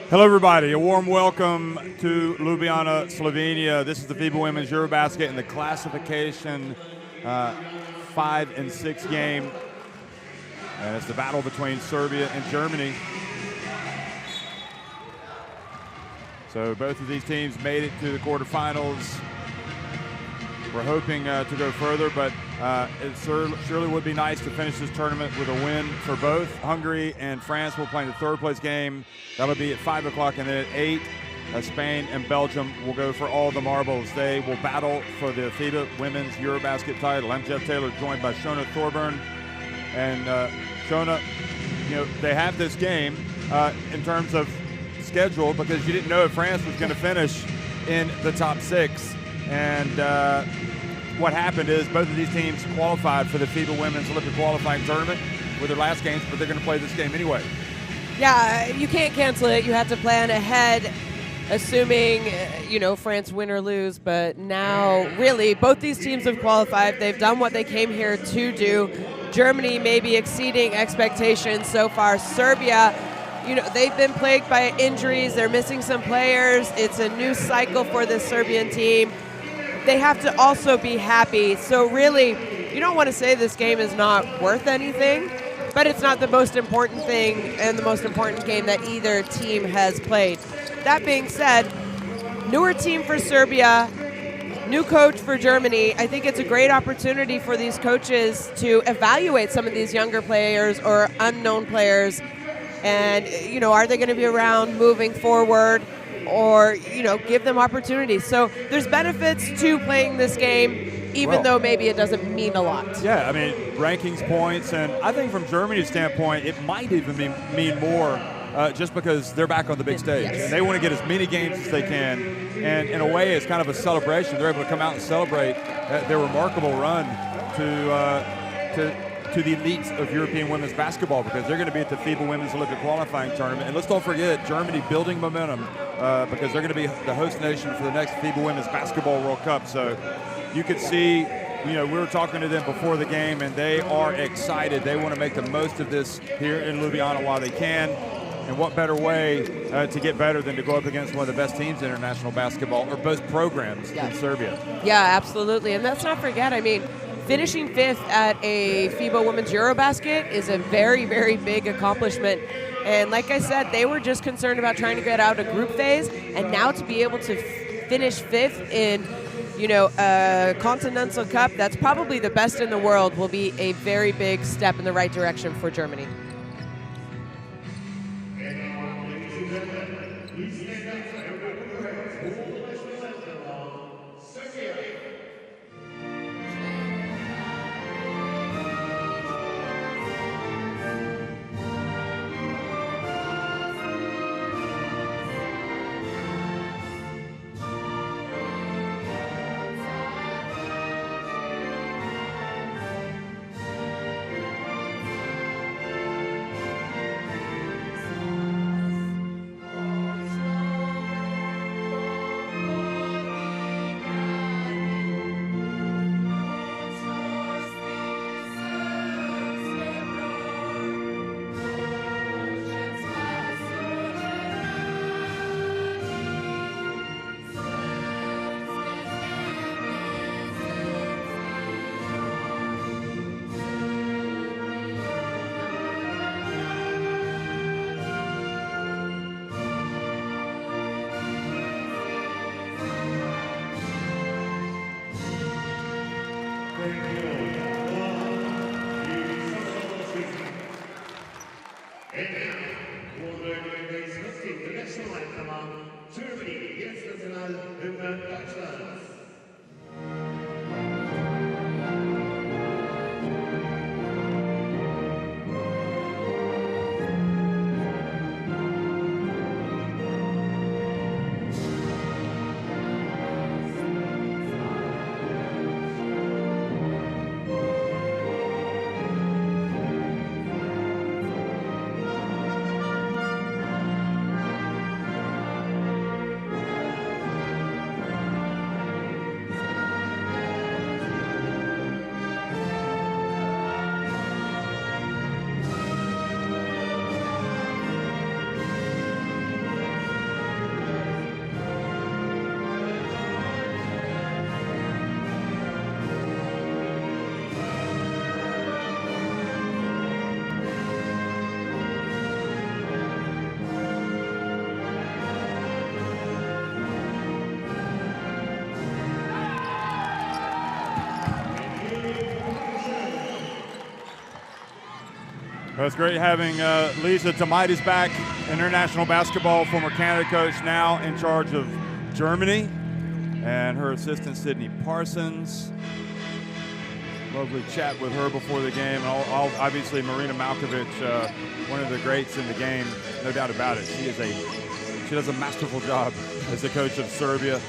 Hello, everybody. A warm welcome to Ljubljana, Slovenia. This is the FIBA Women's EuroBasket in the classification 5 and 6 game. And it's the battle between Serbia and Germany. So both of these teams made it to the quarterfinals. We're hoping to go further, but it surely would be nice to finish this tournament with a win for both. Hungary and France will play the third-place game. That'll be at 5 o'clock, and then at 8, Spain and Belgium will go for all the marbles. They will battle for the FIBA Women's EuroBasket title. I'm Jeff Taylor, joined by Shona Thorburn. And Shona, they have this game in terms of schedule because you didn't know if France was going to finish in the top 6. And what happened is both of these teams qualified for the FIBA Women's Olympic Qualifying Tournament with their last games, but they're going to play this game anyway. Yeah, you can't cancel it. You have to plan ahead, assuming, France win or lose. But now, really, both these teams have qualified. They've done what they came here to do. Germany may be exceeding expectations so far. Serbia, they've been plagued by injuries. They're missing some players. It's a new cycle for this Serbian team. They have to also be happy. So really, you don't want to say this game is not worth anything, but it's not the most important thing and the most important game that either team has played. That being said, newer team for Serbia, new coach for Germany. I think it's a great opportunity for these coaches to evaluate some of these younger players or unknown players. And, are they going to be around moving forward? Or, give them opportunities. So there's benefits to playing this game, even though maybe it doesn't mean a lot. Yeah, rankings, points, and I think from Germany's standpoint, it might even mean more just because they're back on the big stage. Yes. And they want to get as many games as they can. And in a way, it's kind of a celebration. They're able to come out and celebrate their remarkable run to the elites of European women's basketball because they're going to be at the FIBA Women's Olympic Qualifying Tournament. And let's don't forget, Germany building momentum because they're going to be the host nation for the next FIBA Women's Basketball World Cup. So you could see, we were talking to them before the game, and they are excited. They want to make the most of this here in Ljubljana while they can. And what better way to get better than to go up against one of the best teams in international basketball, or both programs in Serbia. Yeah, absolutely. And let's not forget, finishing 5th at a FIBA Women's EuroBasket is a very, very big accomplishment. And like I said, they were just concerned about trying to get out of group phase, and now to be able to finish 5th in, a Continental Cup, that's probably the best in the world, will be a very big step in the right direction for Germany. Well, it's great having Lisa Tomaitis back, international basketball, former Canada coach, now in charge of Germany, and her assistant, Sydney Parsons. Lovely chat with her before the game. And obviously, Marina Malkovic, one of the greats in the game, no doubt about it. She does a masterful job as the coach of Serbia.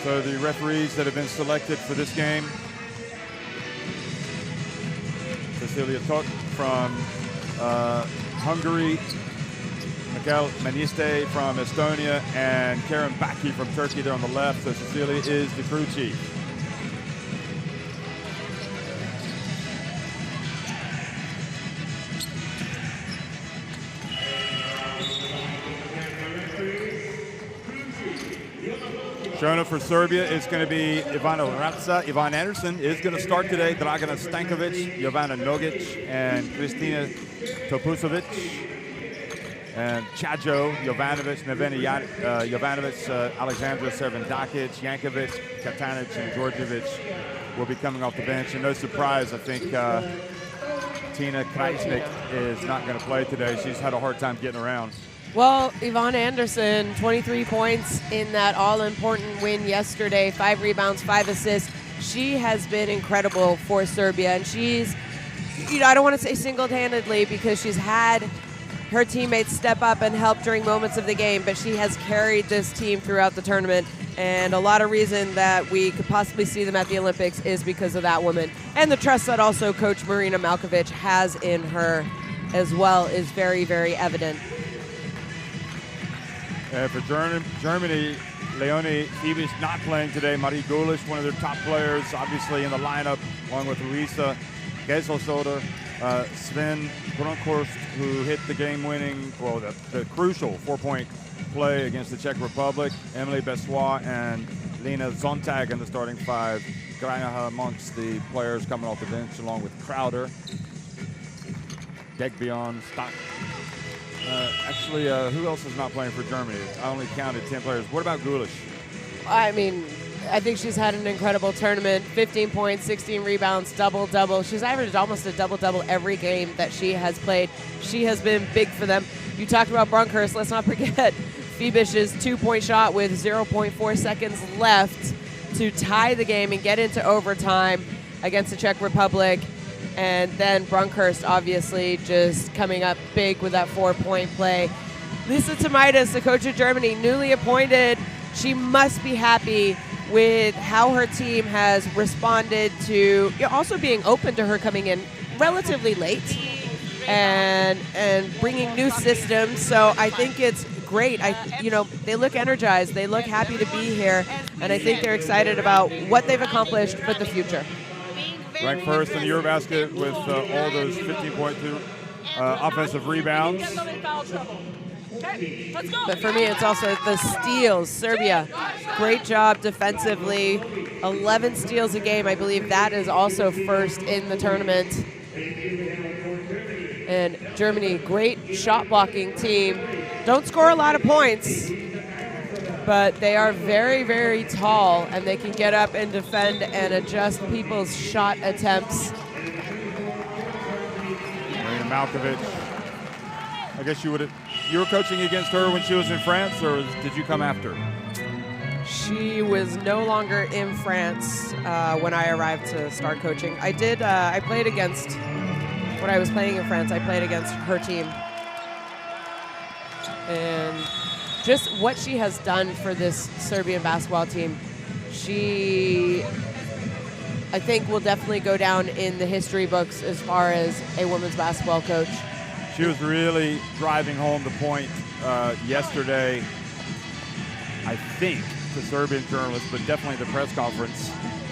So the referees that have been selected for this game: Cecilia Tok from Hungary, Mikael Meniste from Estonia, and Karen Baki from Turkey there on the left. So Cecilia is the crew chief. Showing up for Serbia is going to be Ivana Ratza. Ivan Anderson is going to start today. Dragana Stankovic, Jovana Nogic, and Kristina Topusovic. And Chajo, Jovanovic, Nevena Jovanovic, Alexandra Servandakic, Jankovic, Katanic, and Georgievic will be coming off the bench. And no surprise, I think Tina Krajicnik is not going to play today. She's had a hard time getting around. Well, Yvonne Anderson, 23 points in that all-important win yesterday, 5 rebounds, 5 assists. She has been incredible for Serbia, and she's, I don't want to say single-handedly because she's had her teammates step up and help during moments of the game, but she has carried this team throughout the tournament, and a lot of reason that we could possibly see them at the Olympics is because of that woman. And the trust that also Coach Marina Malkovic has in her as well is very, very evident. For Germany, Leonie Fiebig not playing today. Marie Gulish, one of their top players, obviously in the lineup, along with Luisa Geselsoder, Sven Bronkhorst, who hit the game-winning, well, the crucial 4-point play against the Czech Republic. Emily Bessois and Lena Zontag in the starting 5. Greinaha amongst the players coming off the bench, along with Crowder, Degbion, Stock. Actually, who else is not playing for Germany? I only counted 10 players. What about Gulish? I mean, I think she's had an incredible tournament. 15 points, 16 rebounds, double-double. She's averaged almost a double-double every game that she has played. She has been big for them. You talked about Bronkhorst. Let's not forget Fiebig's 2-point shot with 0.4 seconds left to tie the game and get into overtime against the Czech Republic. And then Bronkhorst obviously just coming up big with that 4-point play. Lisa Tomaitis, the coach of Germany, newly appointed. She must be happy with how her team has responded to also being open to her coming in relatively late and bringing new systems. So I think it's great. They look energized. They look happy to be here. And I think they're excited about what they've accomplished, but the future. Ranked first in the EuroBasket with all those 15.2 offensive rebounds. But for me, it's also the steals. Serbia, great job defensively. 11 steals a game. I believe that is also first in the tournament. And Germany, great shot blocking team. Don't score a lot of points, but they are very, very tall, and they can get up and defend and adjust people's shot attempts. Marina Malkovic, I guess you were coaching against her when she was in France, or did you come after? She was no longer in France when I arrived to start coaching. I played against, when I was playing in France, I played against her team. And just what she has done for this Serbian basketball team, she, I think, will definitely go down in the history books as far as a women's basketball coach. She was really driving home the point yesterday, I think, to Serbian journalists, but definitely the press conference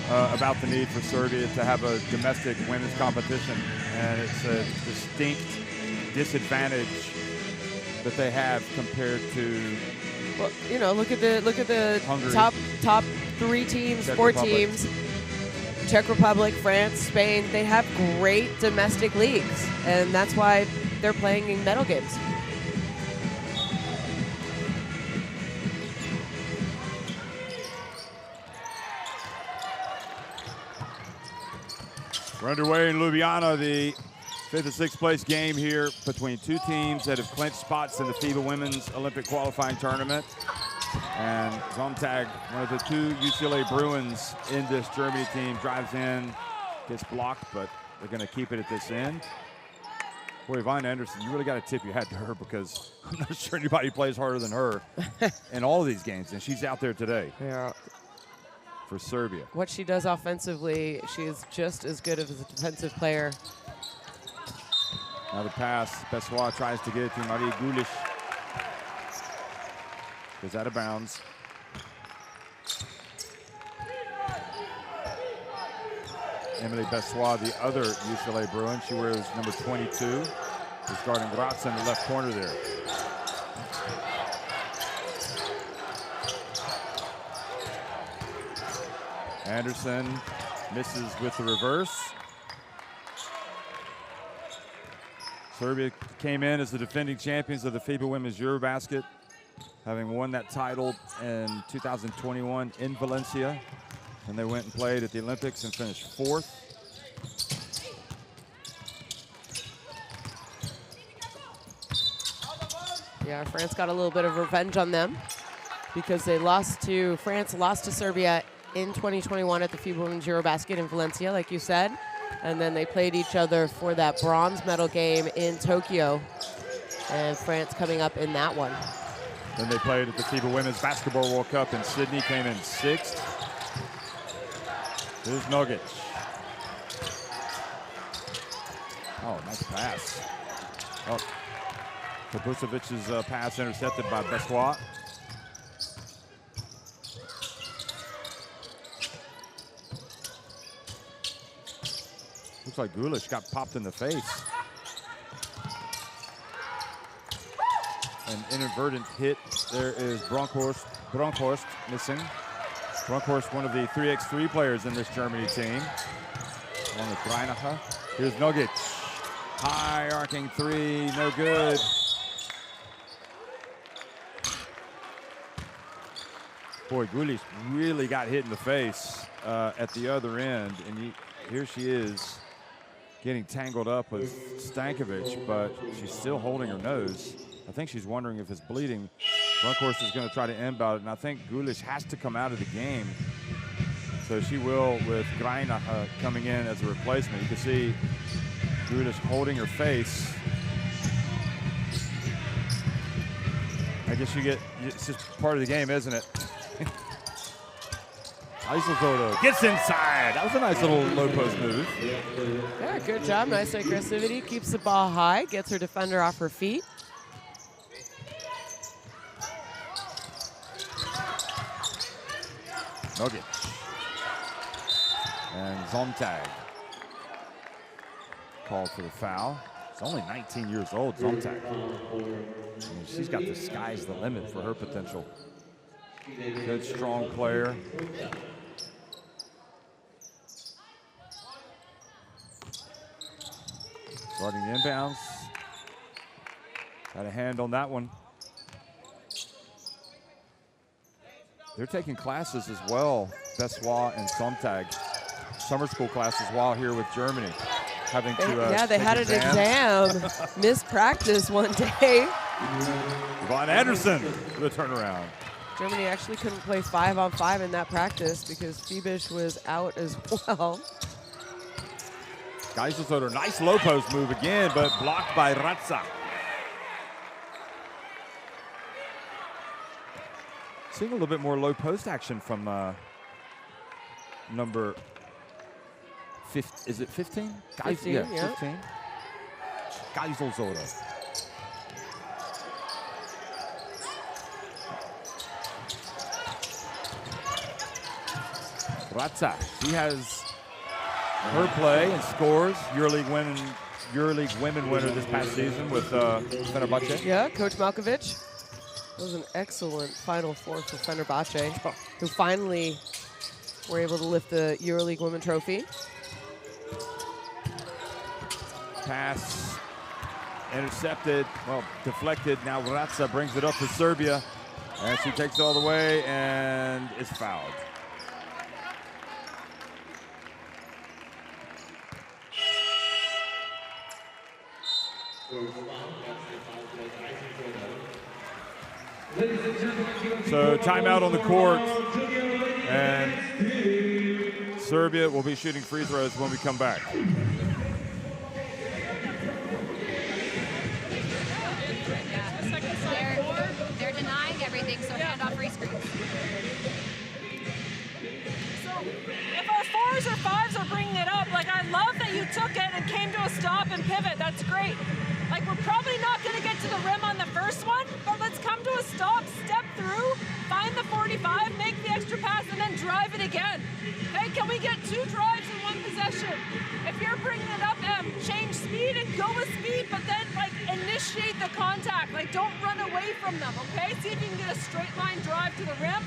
about the need for Serbia to have a domestic women's competition. And it's a distinct disadvantage that they have compared to, well, look at the Hungary, top 3 teams, Czech 4 Republic. teams. Czech Republic, France, Spain, they have great domestic leagues, and that's why they're playing in medal games. We're underway in Ljubljana. The Fifth and sixth place game here between two teams that have clinched spots in the FIBA Women's Olympic Qualifying Tournament. And Sonntag, one of the two UCLA Bruins in this Germany team, drives in, gets blocked, but they're going to keep it at this end. Boy, Yvonne Anderson, you really got to tip your hat to her, because I'm not sure anybody plays harder than her in all of these games, and she's out there today. Yeah. For Serbia. What she does offensively, she is just as good as a defensive player. Now the pass, Bessois tries to get it to Marie Gulish. Goes out of bounds. Emily Bessois, the other UCLA Bruin, she wears number 22. Is guarding Grazza in the left corner there. Anderson misses with the reverse. Serbia came in as the defending champions of the FIBA Women's EuroBasket, having won that title in 2021 in Valencia. And they went and played at the Olympics and finished fourth. Yeah, France got a little bit of revenge on them because France lost to Serbia in 2021 at the FIBA Women's EuroBasket in Valencia, like you said. And then they played each other for that bronze medal game in Tokyo. And France coming up in that one. Then they played at the FIBA Women's Basketball World Cup in Sydney, came in sixth. Here's Nogic. Oh, nice pass. Oh, Kapusevic's pass intercepted by Bessois. Looks like Gulish got popped in the face. An inadvertent hit. There is Bronkhorst missing. Bronkhorst, one of the 3x3 players in this Germany team. Along with Greinacher. Here's Nogic. High arcing three, no good. Boy, Gulish really got hit in the face at the other end. And here she is getting tangled up with Stankovic, but she's still holding her nose. I think she's wondering if it's bleeding. Bronkhorst is going to try to inbound it, and I think Gulish has to come out of the game. So she will, with Greinacher coming in as a replacement. You can see Gulish holding her face. I guess it's just part of the game, isn't it? Eiselzoto gets inside. That was a nice little low post move. Yeah, good job. Nice aggressivity. Keeps the ball high. Gets her defender off her feet. Nogic. And Sonntag called for the foul. She's only 19 years old, Sonntag. I mean, she's got the sky's the limit for her potential. Good, strong player. Guarding the inbounds. Got a hand on that one. They're taking classes as well, Bessois and Sonntag. Summer school classes while here with Germany. Having to yeah, they had an exam. Missed practice one day. Yvonne Anderson for the turnaround. Germany actually couldn't play 5-on-5 in that practice because Fibish was out as well. Geiselsoder, nice low post move again, but blocked by Grazza. Seeing a little bit more low post action from number 15. Is it 15? 15, yeah. 15. Geiselsoder. Grazza, she has her play and scores. EuroLeague women winner this past season with Fenerbahce. Yeah, Coach Malkovich. It was an excellent Final Four for Fenerbahce, who finally were able to lift the EuroLeague Women Trophy. Pass intercepted, well, deflected. Now Grazza brings it up for Serbia, and she takes it all the way and is fouled. So timeout on the court, and Serbia will be shooting free throws when we come back. They're denying everything, so hand off free screens. So if our 4s or 5s are bringing it up, like I love that you took it and came to a stop and pivot. That's great. Like we're probably not going to get to the rim on the first one, but let's come to a stop, step through, find the 45, make the extra pass, and then drive it again. Okay, can we get 2 drives in 1 possession? If you're bringing it up, change speed and go with speed, but then like initiate the contact. Like don't run away from them, okay? See if you can get a straight line drive to the rim,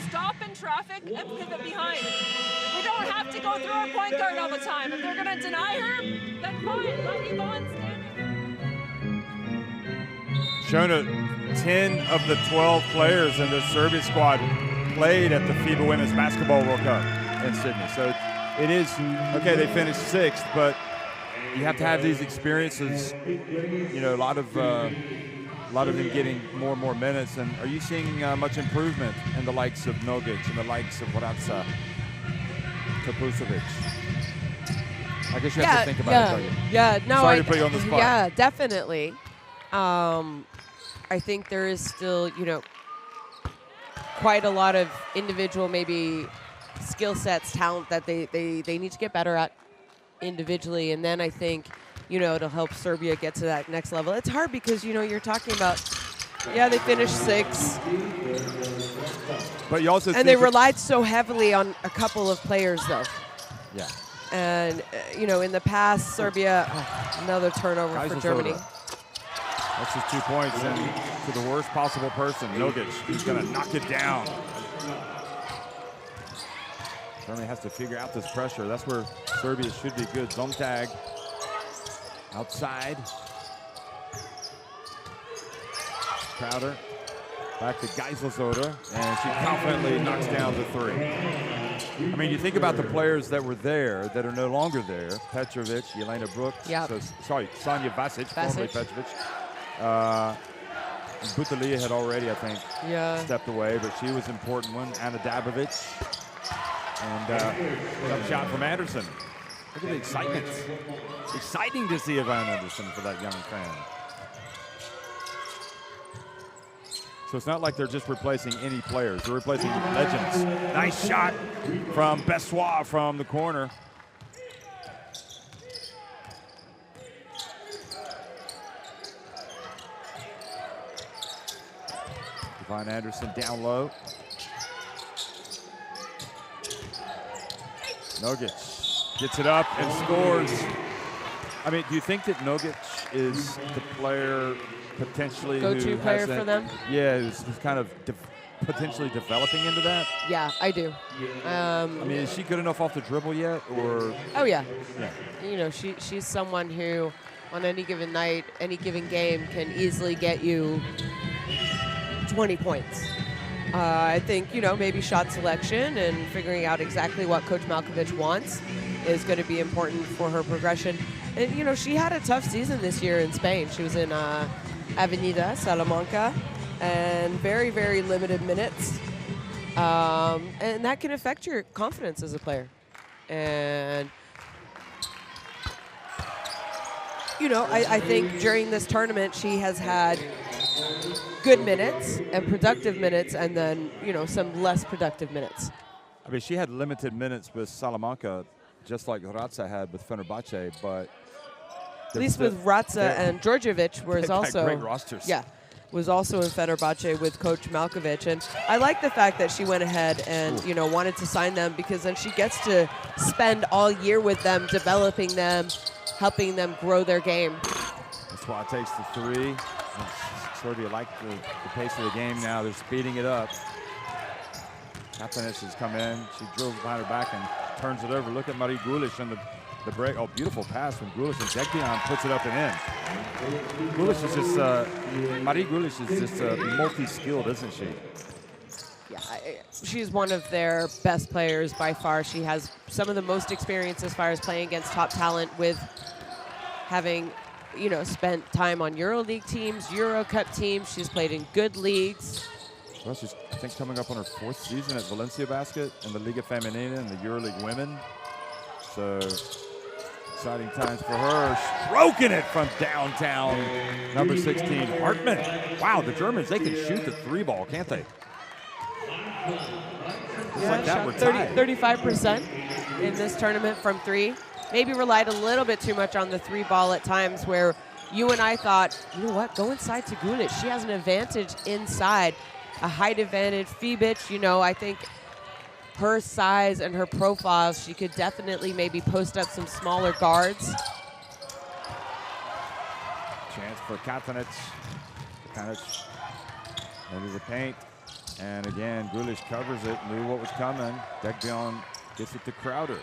stop in traffic, and pivot behind. We don't have to go through our point guard all the time. If they're gonna deny her, then fine, let Yvonne stand. Shona, 10 of the 12 players in the Serbia squad played at the FIBA Women's Basketball World Cup in Sydney. So it is, okay, they finished 6th, but you have to have these experiences, you know, a lot of them getting more and more minutes. And are you seeing much improvement in the likes of Nogic and the likes of Vratsa, Kapusovic? I guess you have to think about it, don't you? Yeah, no, Sorry to put you on the spot. Yeah, definitely. I think there is still, you know, quite a lot of individual maybe skill sets, talent that they need to get better at individually. And then I think, you know, it'll help Serbia get to that next level. It's hard because, you know, you're talking about, yeah, they finished 6th. But you also and they relied so heavily on a couple of players, though. Yeah. And, you know, in the past, Serbia, another turnover for Germany. That's just 2 points, and to the worst possible person, Nogic, who's going to knock it down. Germany has to figure out this pressure. That's where Serbia should be good. Zone tag. Outside. Crowder. Back to Geiselshofer, and she confidently knocks down the 3. I mean, you think about the players that were there that are no longer there. Petrovic, Jelena Brooks. Yep. Sanja Vasic, formerly Petrovic. Butalia had already, I think, stepped away, but she was an important one. Anna Dabovic. And tough shot from Anderson. Look at the excitement. It's exciting to see Yvonne Anderson for that young fan. So it's not like they're just replacing any players. They're replacing legends. Nice shot from Bessois from the corner. Yvonne Anderson down low. Nogic gets it up and scores. I mean, do you think that Nogic is the player potentially go-to player for them? Yeah, who's kind of potentially developing into that? Yeah, I do. I mean, is she good enough off the dribble yet, or? Oh yeah. You know, she's someone who, on any given night, any given game, can easily get you 20 points. I think, you know, maybe shot selection and figuring out exactly what Coach Malkovich wants is going to be important for her progression. And, you know, she had a tough season this year in Spain. She was in Avenida, Salamanca, and very, very limited minutes. And that can affect your confidence as a player. And, you know, I think during this tournament she has had good minutes and productive minutes, and then, you know, some less productive minutes. I mean, she had limited minutes with Salamanca, just like Vratsa had with Fenerbahce, but at least with Vratsa and Djordjevic was also great rosters. Yeah, was also in Fenerbahce with Coach Malkovich, and I like the fact that she went ahead and you know, wanted to sign them, because then she gets to spend all year with them, developing them, helping them grow their game. Bessois takes the 3. Serbia like the pace of the game now. They're speeding it up. Kapanis has come in. She drills behind her back and turns it over. Look at Marie Gulish on the break. Oh, beautiful pass from Gulish, and Dekdian puts it up and in. Gulish is just, Marie Gulish is just multi-skilled, isn't she? Yeah, she's one of their best players by far. She has some of the most experience as far as playing against top talent, with having you know, spent time on EuroLeague teams, Euro Cup teams. She's played in good leagues. Well, she's, I think, coming up on her 4th season at Valencia Basket in the Liga Femenina and the EuroLeague Women. So exciting times for her. Stroking it from downtown. Number 16, Hartmann. Wow, the Germans, they can shoot the 3-ball, can't they? Just like that, we're tied. 35% in this tournament from 3. Maybe relied a little bit too much on the 3-ball at times, where you and I thought, you know what, go inside to Gulic. She has an advantage inside, a height advantage. FIBA, you know, I think her size and her profile, she could definitely maybe post up some smaller guards. Chance for Katanic. Katanic into the paint. And again, Gulic covers it, knew what was coming. Dekbion gets it to Crowder.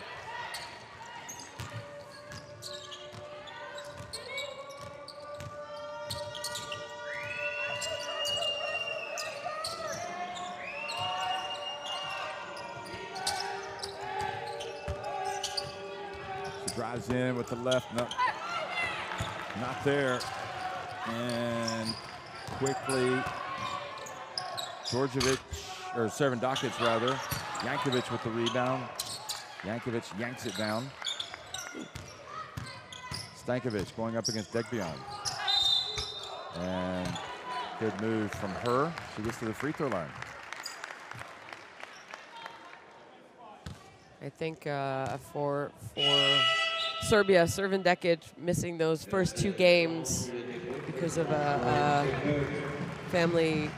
She drives in with the left, no, not there. And quickly, Djordjevic, or Servandakic rather, Jankovic with the rebound. Jankovic yanks it down. Stankovic going up against Dekbion. And good move from her. She gets to the free throw line. I think for Serbia, Servandakic missing those first 2 games because of a family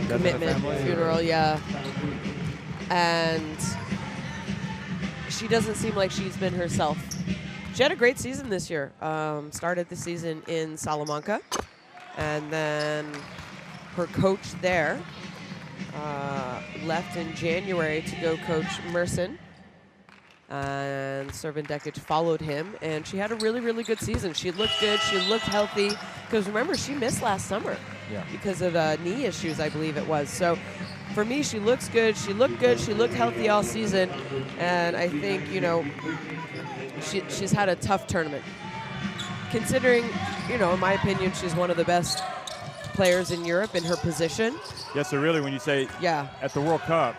commitment, funeral, yeah. And she doesn't seem like she's been herself. She had a great season this year. Started the season in Salamanca, and then her coach there left in January to go coach Mersin. And Servandakic followed him, and she had a really, really good season. She looked good. She looked healthy. Because remember, she missed last summer because of knee issues, I believe it was. So for me, she looks good. She looked good. She looked healthy all season. And I think, you know, she's had a tough tournament. Considering, you know, in my opinion, she's one of the best players in Europe in her position. Yes, so really when you say Yeah. at the World Cup,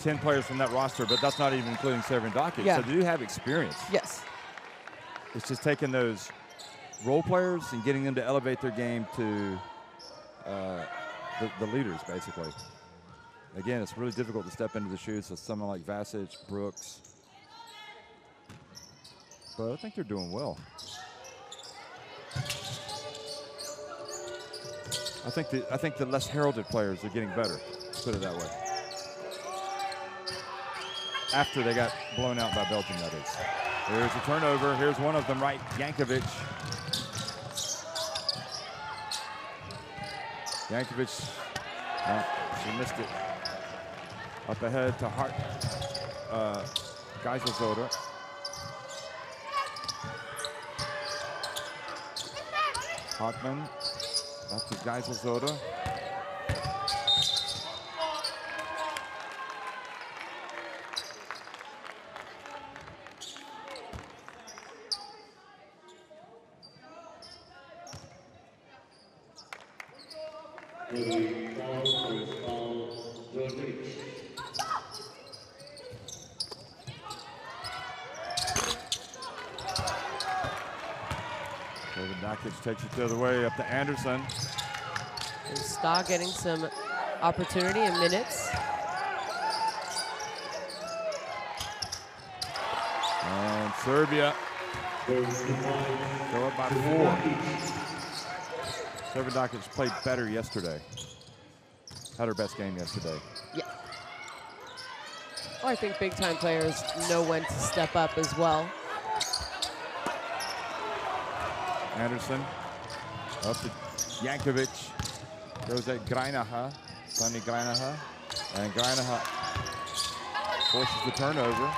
10 players from that roster, but that's not even including Servandakic. Yeah. So they do have experience. Yes. It's just taking those role players and getting them to elevate their game to the leaders, basically. Again, it's really difficult to step into the shoes of someone like Vasic, Brooks. But I think they're doing well. I think the less heralded players are getting better, put it that way. After they got blown out by Belgium, that is. Here's a turnover. Here's one of them, right? Jankovic. Jankovic, she missed it. Up ahead to Hart, Geiselzoda. Hartmann, back to Geiselzoda. Servandakic takes it the other way up to Anderson. And Sta getting some opportunity and minutes. And Serbia go up by 4. Servandakic played better yesterday. Had her best game yesterday. Yeah. Well, I think big-time players know when to step up as well. Anderson up to Jankovic. Goes at Greinaha, Sonny Greinaha. And Greinaha forces the turnover.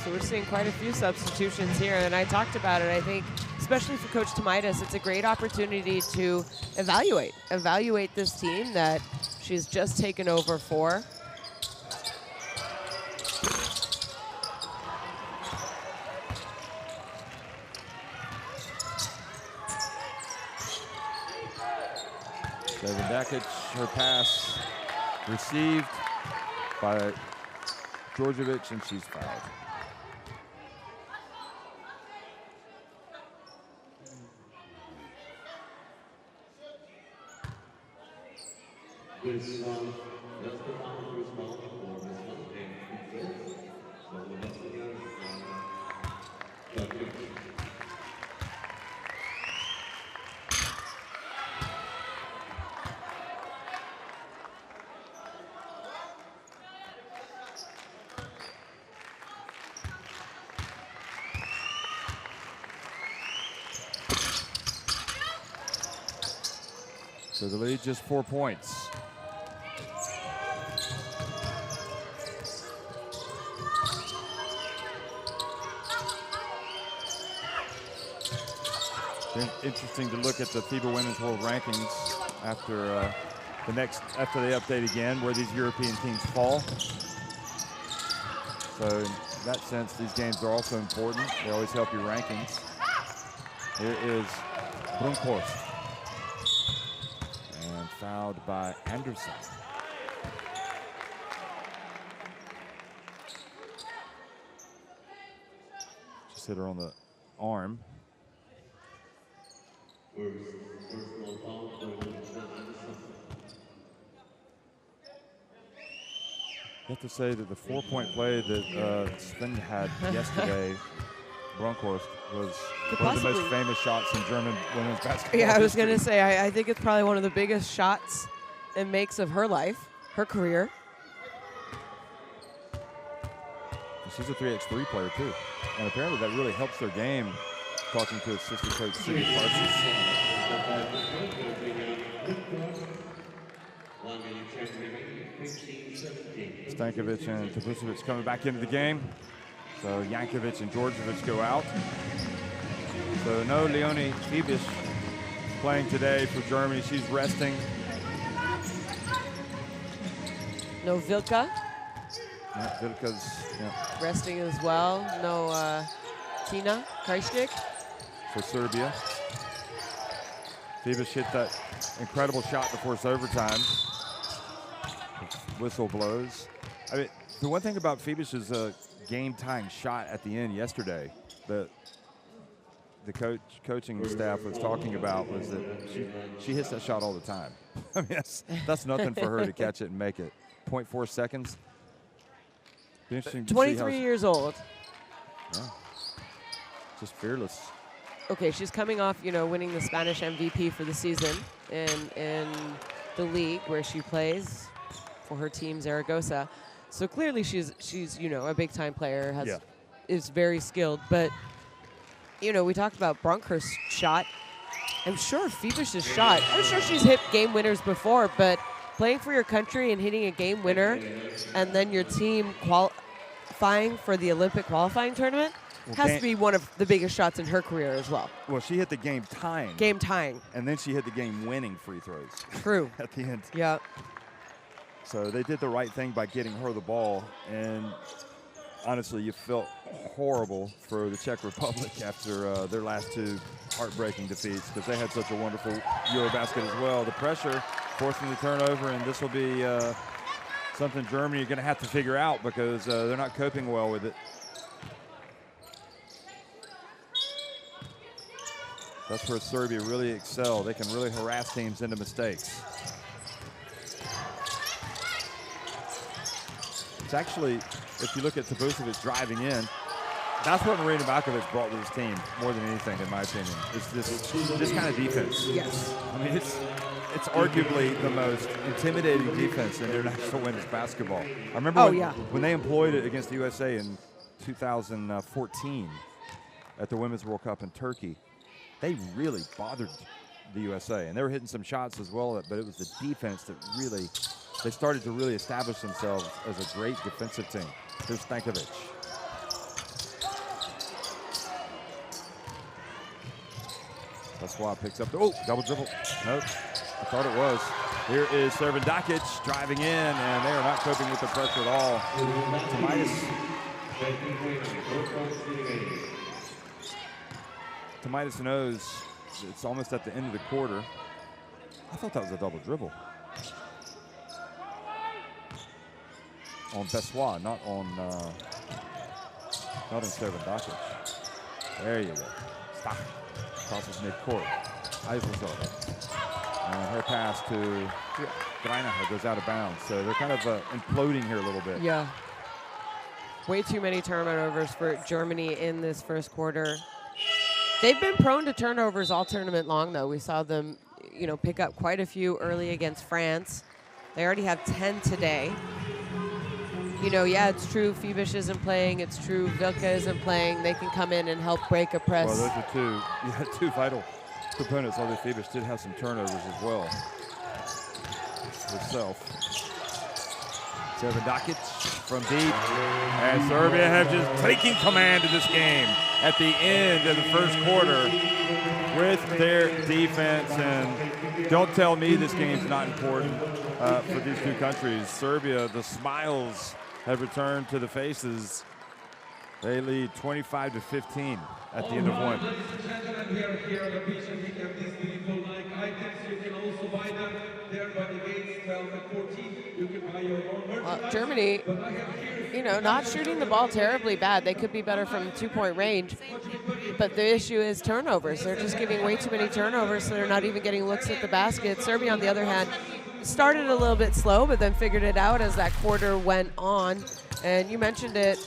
So we're seeing quite a few substitutions here, and I talked about it. I think, especially for Coach Tomaitis, it's a great opportunity to evaluate this team that she's just taken over for. Dakic, her pass received by Djordjevic, and she's fouled. So the lead just 4 points. Been interesting to look at the FIBA Women's World Rankings after after they update again where these European teams fall. So in that sense, these games are also important. They always help your rankings. Here is Brunkhorst. Fouled by Anderson. Just hit her on the arm. You have to say that the 4-point play that Sven had yesterday, Brunkhorst, was one of the most famous shots in German women's basketball. Yeah, I was going to say, I think it's probably one of the biggest shots and makes of her life, her career. She's a 3x3 player, too. And apparently that really helps their game, talking to assistant coach Siggy Parsons. Stankovic and Tavusevic coming back into the game. So Jankovic and Djordjevic go out. So no Leonie Ibish playing today for Germany. She's resting. No Vilka. Yeah, Vilka's resting as well. No Tina Krajcik. For Serbia. Ibish hit that incredible shot to force overtime. Whistle blows. I mean, the one thing about Phoebus is a game-tying shot at the end yesterday. The coaching staff was talking about was that she hits that shot all the time. I mean, that's nothing for her to catch it and make it. 0.4 seconds. Be interesting to 23 years old. Yeah. Just fearless. Okay, she's coming off, winning the Spanish MVP for the season in the league where she plays for her team Zaragoza. So clearly she's a big time player, is very skilled. But we talked about Brunkhorst's shot. I'm sure Phoebus's shot. I'm sure she's hit game winners before, but playing for your country and hitting a game winner, and then your team qualifying for the Olympic qualifying tournament has to be one of the biggest shots in her career as well. Well, she hit the game tying. Game tying. And then she hit the game winning free throws. True. At the end. Yeah. So they did the right thing by getting her the ball, and honestly, you felt horrible for the Czech Republic after their last two heartbreaking defeats because they had such a wonderful EuroBasket as well. The pressure, forcing the turnover, and this will be something Germany are going to have to figure out because they're not coping well with it. That's where Serbia really excel. They can really harass teams into mistakes. It's actually, if you look at Tavusevic driving in, that's what Marina Bakovic brought to this team more than anything, in my opinion. It's this kind of defense. Yes. I mean, it's arguably the most intimidating defense in international women's basketball. I remember when they employed it against the USA in 2014 at the Women's World Cup in Turkey. They really bothered the USA, and they were hitting some shots as well, but it was the defense that really, they started to really establish themselves as a great defensive team. Here's Stankovic. Pessoa picks up. Oh, double dribble. Nope. I thought it was. Here is Dakic driving in, and they are not coping with the pressure at all. Tomitis knows it's almost at the end of the quarter. I thought that was a double dribble. On Pessoa, not on Dakic. There you go. Stop. Crosses midcourt. Eiselsov. And her pass to Greiner goes out of bounds. So they're kind of imploding here a little bit. Yeah. Way too many turnovers for Germany in this first quarter. They've been prone to turnovers all tournament long, though. We saw them, pick up quite a few early against France. They already have 10 today. Yeah, it's true Fibish isn't playing. It's true Vilka isn't playing. They can come in and help break a press. Well, those are two vital components. Although Fibish did have some turnovers as well herself. Dakic from deep. And Serbia have just taken command of this game at the end of the first quarter with their defense. And don't tell me this game's not important for these two countries. Serbia, the smiles have returned to the faces. They lead 25-15 at the end of one. Well, Germany, not shooting the ball terribly bad. They could be better from two-point range. But the issue is turnovers. They're just giving way too many turnovers, so they're not even getting looks at the basket. Serbia, on the other hand, started a little bit slow, but then figured it out as that quarter went on. And you mentioned it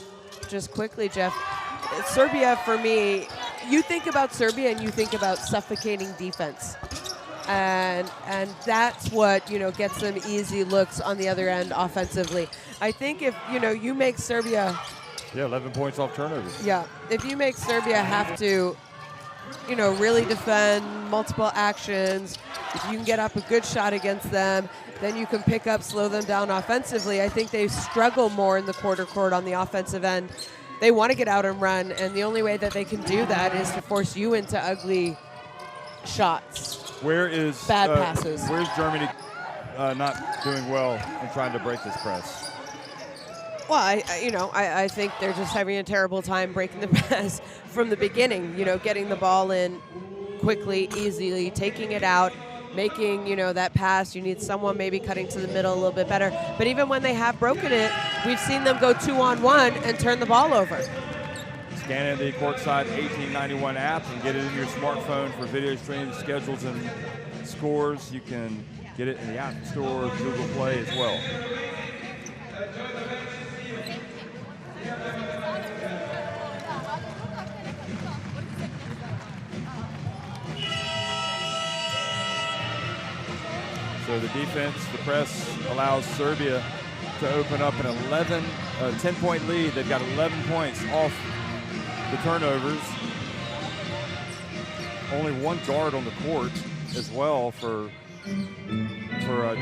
just quickly, Jeff. Serbia, for me, you think about Serbia and you think about suffocating defense. And that's what, gets them easy looks on the other end offensively. I think if, you make Serbia... Yeah, 11 points off turnovers. Yeah, if you make Serbia have to, really defend multiple actions, if you can get up a good shot against them, then you can pick up, slow them down offensively. I think they struggle more in the quarter court on the offensive end. They want to get out and run, and the only way that they can do that is to force you into ugly shots. Where is bad passes? Where's Germany not doing well in trying to break this press? Well, I think they're just having a terrible time breaking the press from the beginning. Getting the ball in quickly, easily, taking it out, making, that pass. You need someone maybe cutting to the middle a little bit better. But even when they have broken it, we've seen them go 2-on-1 and turn the ball over. Scan in the Courtside 1891 app and get it in your smartphone for video streams, schedules, and scores. You can get it in the App Store, Google Play as well. So the defense, the press, allows Serbia to open up an 10-point lead. They've got 11 points off the turnovers. Only one guard on the court as well for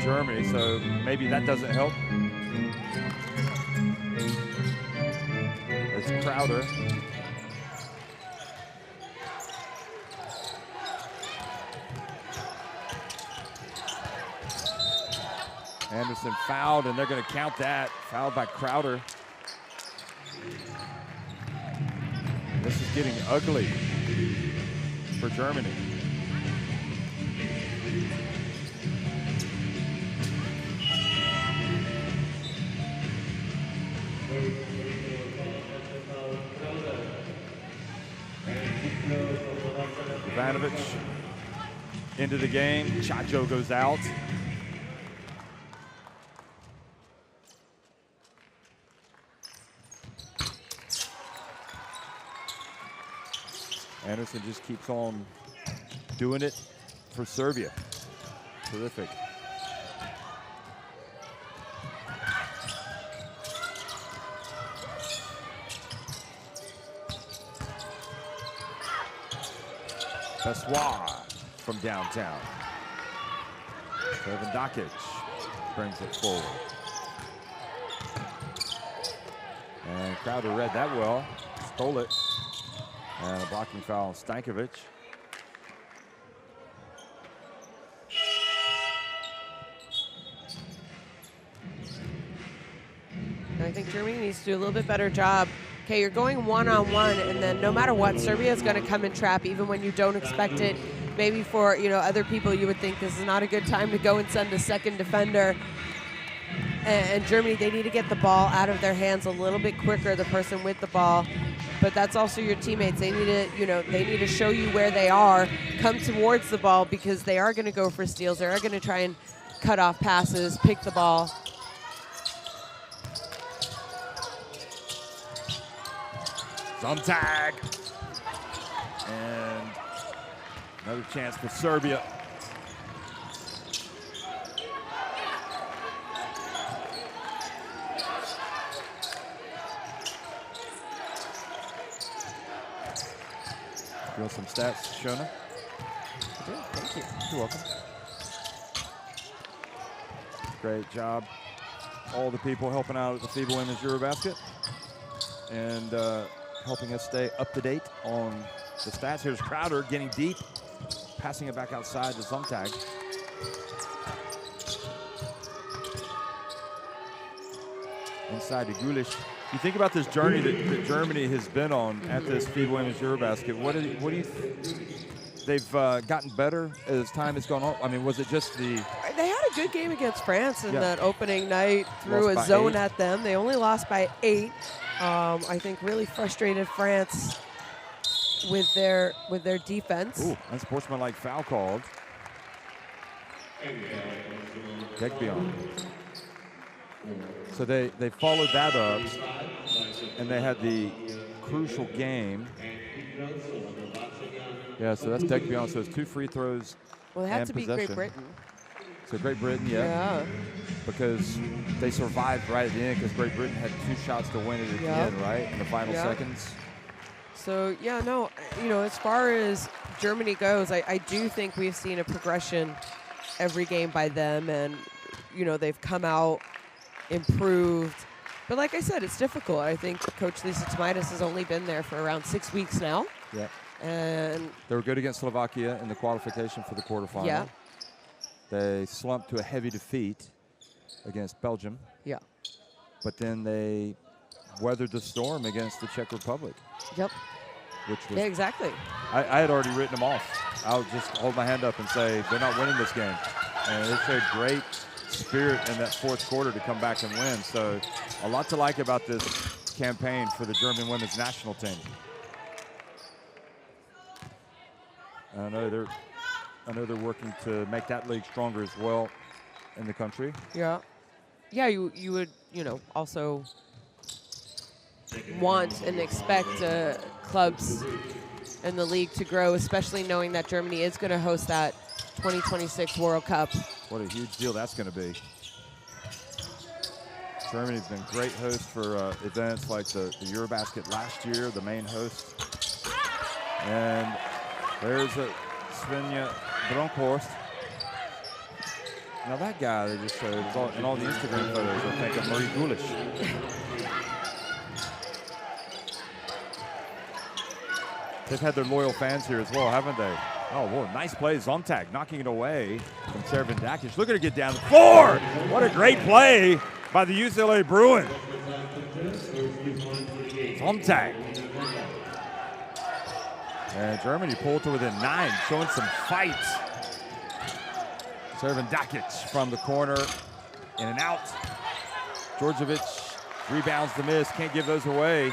Germany, so maybe that doesn't help. It's Crowder. Anderson fouled, and they're going to count that. Fouled by Crowder. This is getting ugly for Germany. Ivanovic into the game. Chacho goes out. Anderson just keeps on doing it for Serbia. Terrific. Pessoa from downtown. Dakic brings it forward. And Crowder read that well, stole it. And a blocking foul on Stankovic. Germany needs to do a little bit better job. Okay, you're going one-on-one, and then no matter what, Serbia is going to come and trap even when you don't expect it. Maybe for, other people, you would think this is not a good time to go and send a second defender. And Germany, they need to get the ball out of their hands a little bit quicker, the person with the ball. But that's also your teammates. They need to, they need to show you where they are, come towards the ball, because they are going to go for steals. They are going to try and cut off passes, pick the ball. Tag. And another chance for Serbia. You want some stats, Shona? Thank you. You're welcome. Great job. All the people helping out at the FIBA Women's EuroBasket and helping us stay up to date on the stats. Here's Crowder getting deep, passing it back outside to Zumtag. Inside to Gulish. You think about this journey that Germany has been on at this FIBA Women's EuroBasket. What do you they've gotten better as time has gone on? I mean, was it just the... They had a good game against France in that opening night, threw a zone at them. They only lost by 8. I think really frustrated France with their defense. Ooh, unsportsmanlike foul called. Dekbion. So they followed that up, and they had the crucial game. Yeah, so that's Dekbion. So it's 2 free throws. Well, it had and to be possession. Great Britain. So Great Britain, yeah. Because they survived right at the end, because Great Britain had 2 shots to win it at the end, right, in the final seconds. So, as far as Germany goes, I do think we've seen a progression every game by them, and, they've come out improved. But like I said, it's difficult. I think Coach Lisa Tomaitis has only been there for around 6 weeks now. Yeah. And they were good against Slovakia in the qualification for the quarterfinal. Yeah. They slumped to a heavy defeat against Belgium. Yeah. But then they weathered the storm against the Czech Republic. Yep. Which was exactly. I had already written them off. I'll just hold my hand up and say they're not winning this game. And they showed great spirit in that 4th quarter to come back and win. So a lot to like about this campaign for the German women's national team. I know they're working to make that league stronger as well in the country. Yeah. Yeah, you would, also want and expect clubs in the league to grow, especially knowing that Germany is going to host that 2026 World Cup. What a huge deal that's going to be. Germany's been great host for events like the EuroBasket last year, the main host. And there's Svenja Bronkhorst. Now that guy they just showed in all the Instagram photos, I think, of Marie Gulish. They've had their loyal fans here as well, haven't they? Oh, whoa, nice play. Zontag knocking it away from Servin Dakic. Look at her get down the floor. What a great play by the UCLA Bruin. Zontag. And Germany pulled to within 9, showing some fight. Servin Dakic from the corner, in and out. Djordjevic rebounds the miss, can't give those away.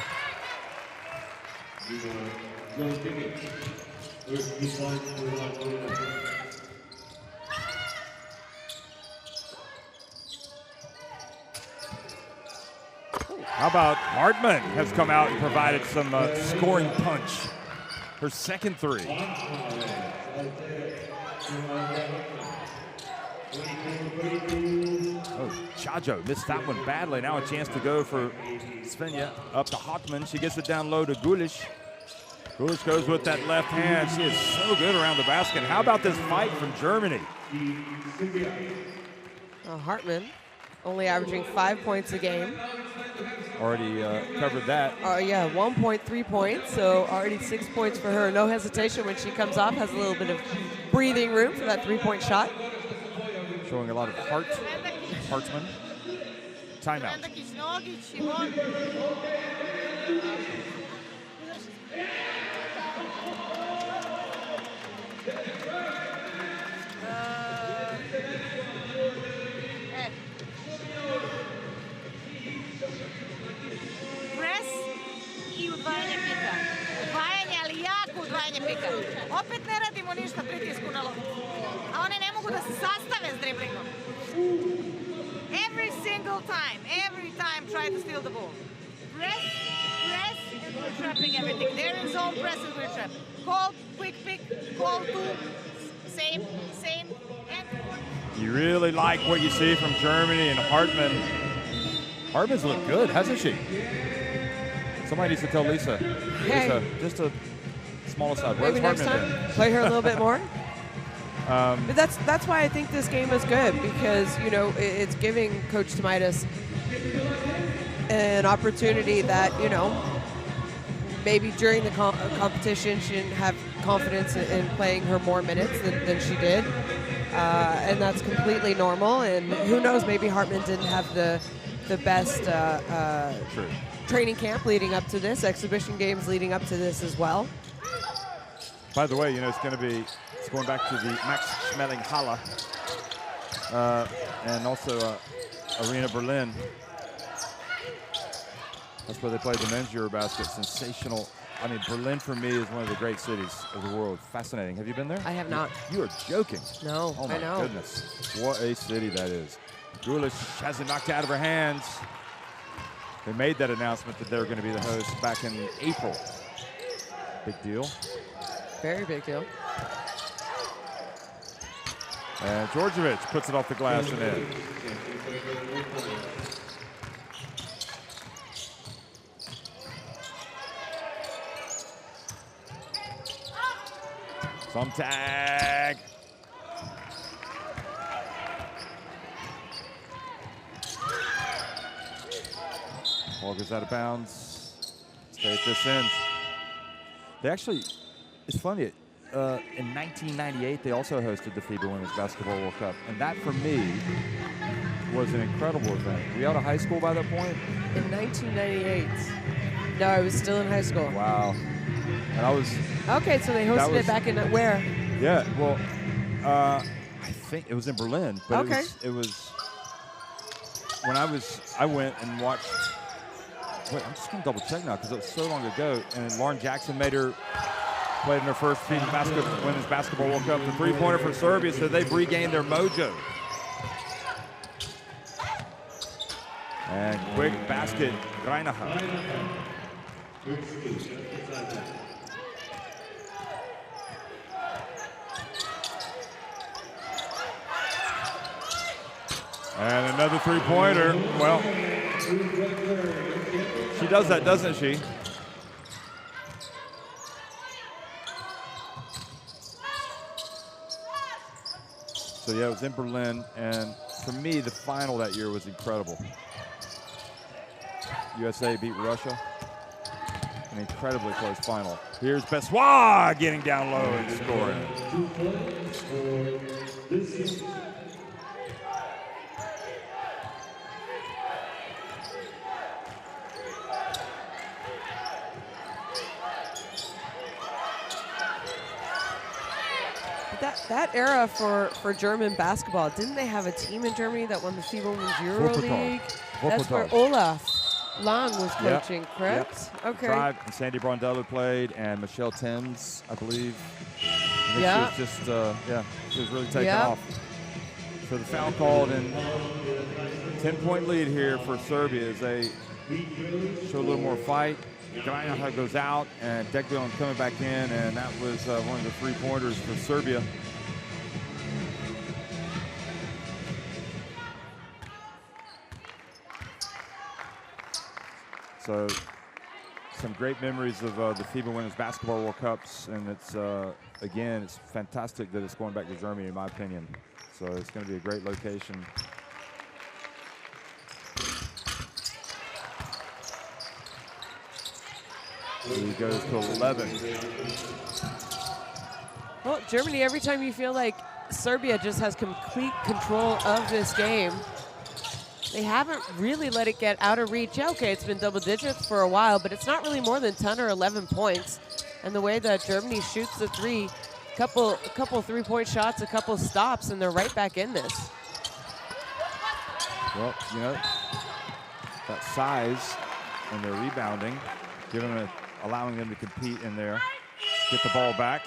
How about Hartman has come out and provided some scoring punch. Her 2nd 3. Oh, Chajo missed that one badly. Now a chance to go for Svenja. Up to Hockman. She gets it down low to Gulish. Gulish goes with that left hand. She is so good around the basket. How about this fight from Germany? Hartman only averaging 5 points a game. Already covered that. 1.3 points, so already 6 points for her. No hesitation when she comes off, has a little bit of breathing room for that 3-point shot. Showing a lot of heart. Hartman. Timeout. Pres I udvajanje pika. Udvajanje, ali jako udvajanje pika. Opet ne radimo ništa pritisku na loptu. A one ne mogu da se sastave s driblingom. Every single time try to steal the ball. Press, and we're trapping everything. They're in zone press and we're trapping. Call, quick pick, call two, same, and You really like what you see from Germany and Hartman. Hartman's looked good, hasn't she? Somebody needs to tell Lisa. Hey. Lisa, just a small aside. Where's Maybe next Hartman time, been? play her a little bit more. But that's why I think this game is good, because it's giving Coach Tomaitis an opportunity that maybe during the competition she didn't have confidence in playing her more minutes than she did, and that's completely normal. And who knows, maybe Hartman didn't have the best training camp leading up to this, exhibition games leading up to this as well. By the way, it's going back to the Max Schmeling Halle and also Arena Berlin. That's where they played the men's EuroBasket. Sensational. I mean, Berlin for me is one of the great cities of the world. Fascinating. Have you been there? I have not. You are joking. No, oh my I know. Goodness. What a city that is. Gulish has it knocked out of her hands. They made that announcement that they were going to be the host back in April. Big deal. Very big deal. And Djordjevic puts it off the glass and in. Some tag. Ball goes out of bounds. Stay at this end. They actually, it's funny, in 1998, they also hosted the FIBA Women's Basketball World Cup. And that, for me, was an incredible event. Were you out of high school by that point? In 1998. No, I was still in high school. Wow. And I was... Okay, so they hosted it back in where? Yeah, well, I think it was in Berlin. But okay. It was when I went and watched... Wait, I'm just going to double check now because it was so long ago. And Lauren Jackson played in her first FIBA Women's Basketball World Cup. The three-pointer for Serbia, so they've regained their mojo. And quick basket, Greinacher. And another three-pointer. Well, she does that, doesn't she? So yeah, it was in Berlin, and for me, the final that year was incredible. USA beat Russia. An incredibly close final. Here's Bessois getting down low and scoring. That era for German basketball, didn't they have a team in Germany that won the FIBA Women's EuroLeague? That's where Olaf Lang was coaching, correct? Yep. Okay. Drive, and Sandy Brondello played, and Michelle Thames, I believe. Yeah. She was just, she was really taking off. So the foul called, and 10-point lead here for Serbia as they show a little more fight. Greinacher goes out, and Dekbilen coming back in, and that was one of the three-pointers for Serbia. So some great memories of the FIBA Women's Basketball World Cups, and it's, again, it's fantastic that it's going back to Germany, in my opinion. So it's going to be a great location. He goes to 11. Well, Germany, every time you feel like Serbia just has complete control of this game, they haven't really let it get out of reach. Yeah, okay, it's been double digits for a while, but it's not really more than 10 or 11 points. And the way that Germany shoots the three, a couple three-point shots, a couple stops, and they're right back in this. Well, you know, that size and their rebounding, allowing them to compete in there, get the ball back.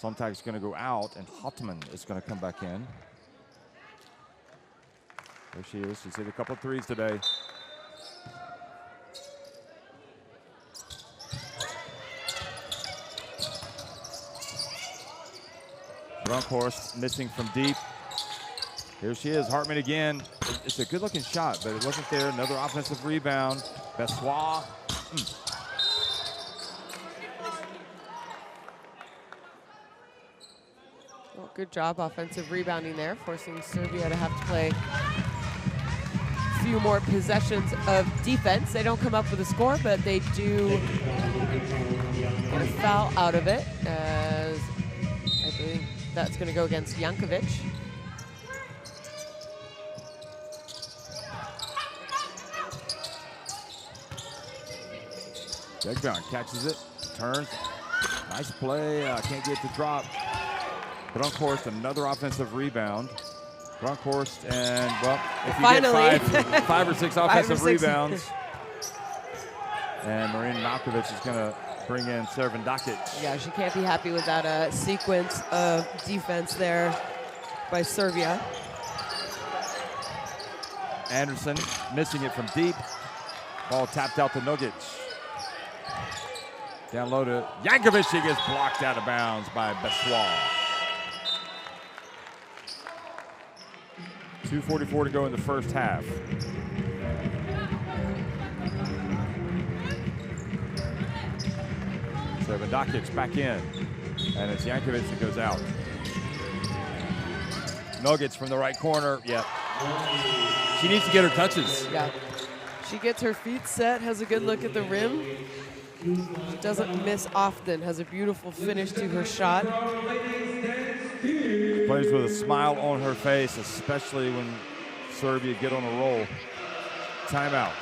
Sontag's going to go out, and Hottman is going to come back in. There she is. She's hit a couple of threes today. Brunkhorst missing from deep. Here she is, Hartman again. It's a good-looking shot, but it wasn't there. Another offensive rebound. Bessois. Well, good job offensive rebounding there, forcing Serbia to have to play a few more possessions of defense. They don't come up with a score, but they do get a foul out of it, as I believe that's going to go against Jankovic. Jegbound catches it, turns. Nice play, can't get the drop. Brunkhorst, another offensive rebound. Brunkhorst, and well, if you finally get five or six offensive rebounds. And Marina Malkovic is going to bring in Servandakic. Yeah, she can't be happy with that sequence of defense there by Serbia. Anderson missing it from deep. Ball tapped out to Nogic. Down low to Jankovic. She gets blocked out of bounds by Bessois. 2:44 to go in the first half. Servandakic back in. And it's Jankovic that goes out. Nogic from the right corner. Yep. She needs to get her touches. Yeah. She gets her feet set, has a good look at the rim. She doesn't miss often, has a beautiful finish to her shot. Plays with a smile on her face, especially when Serbia get on a roll. Timeout.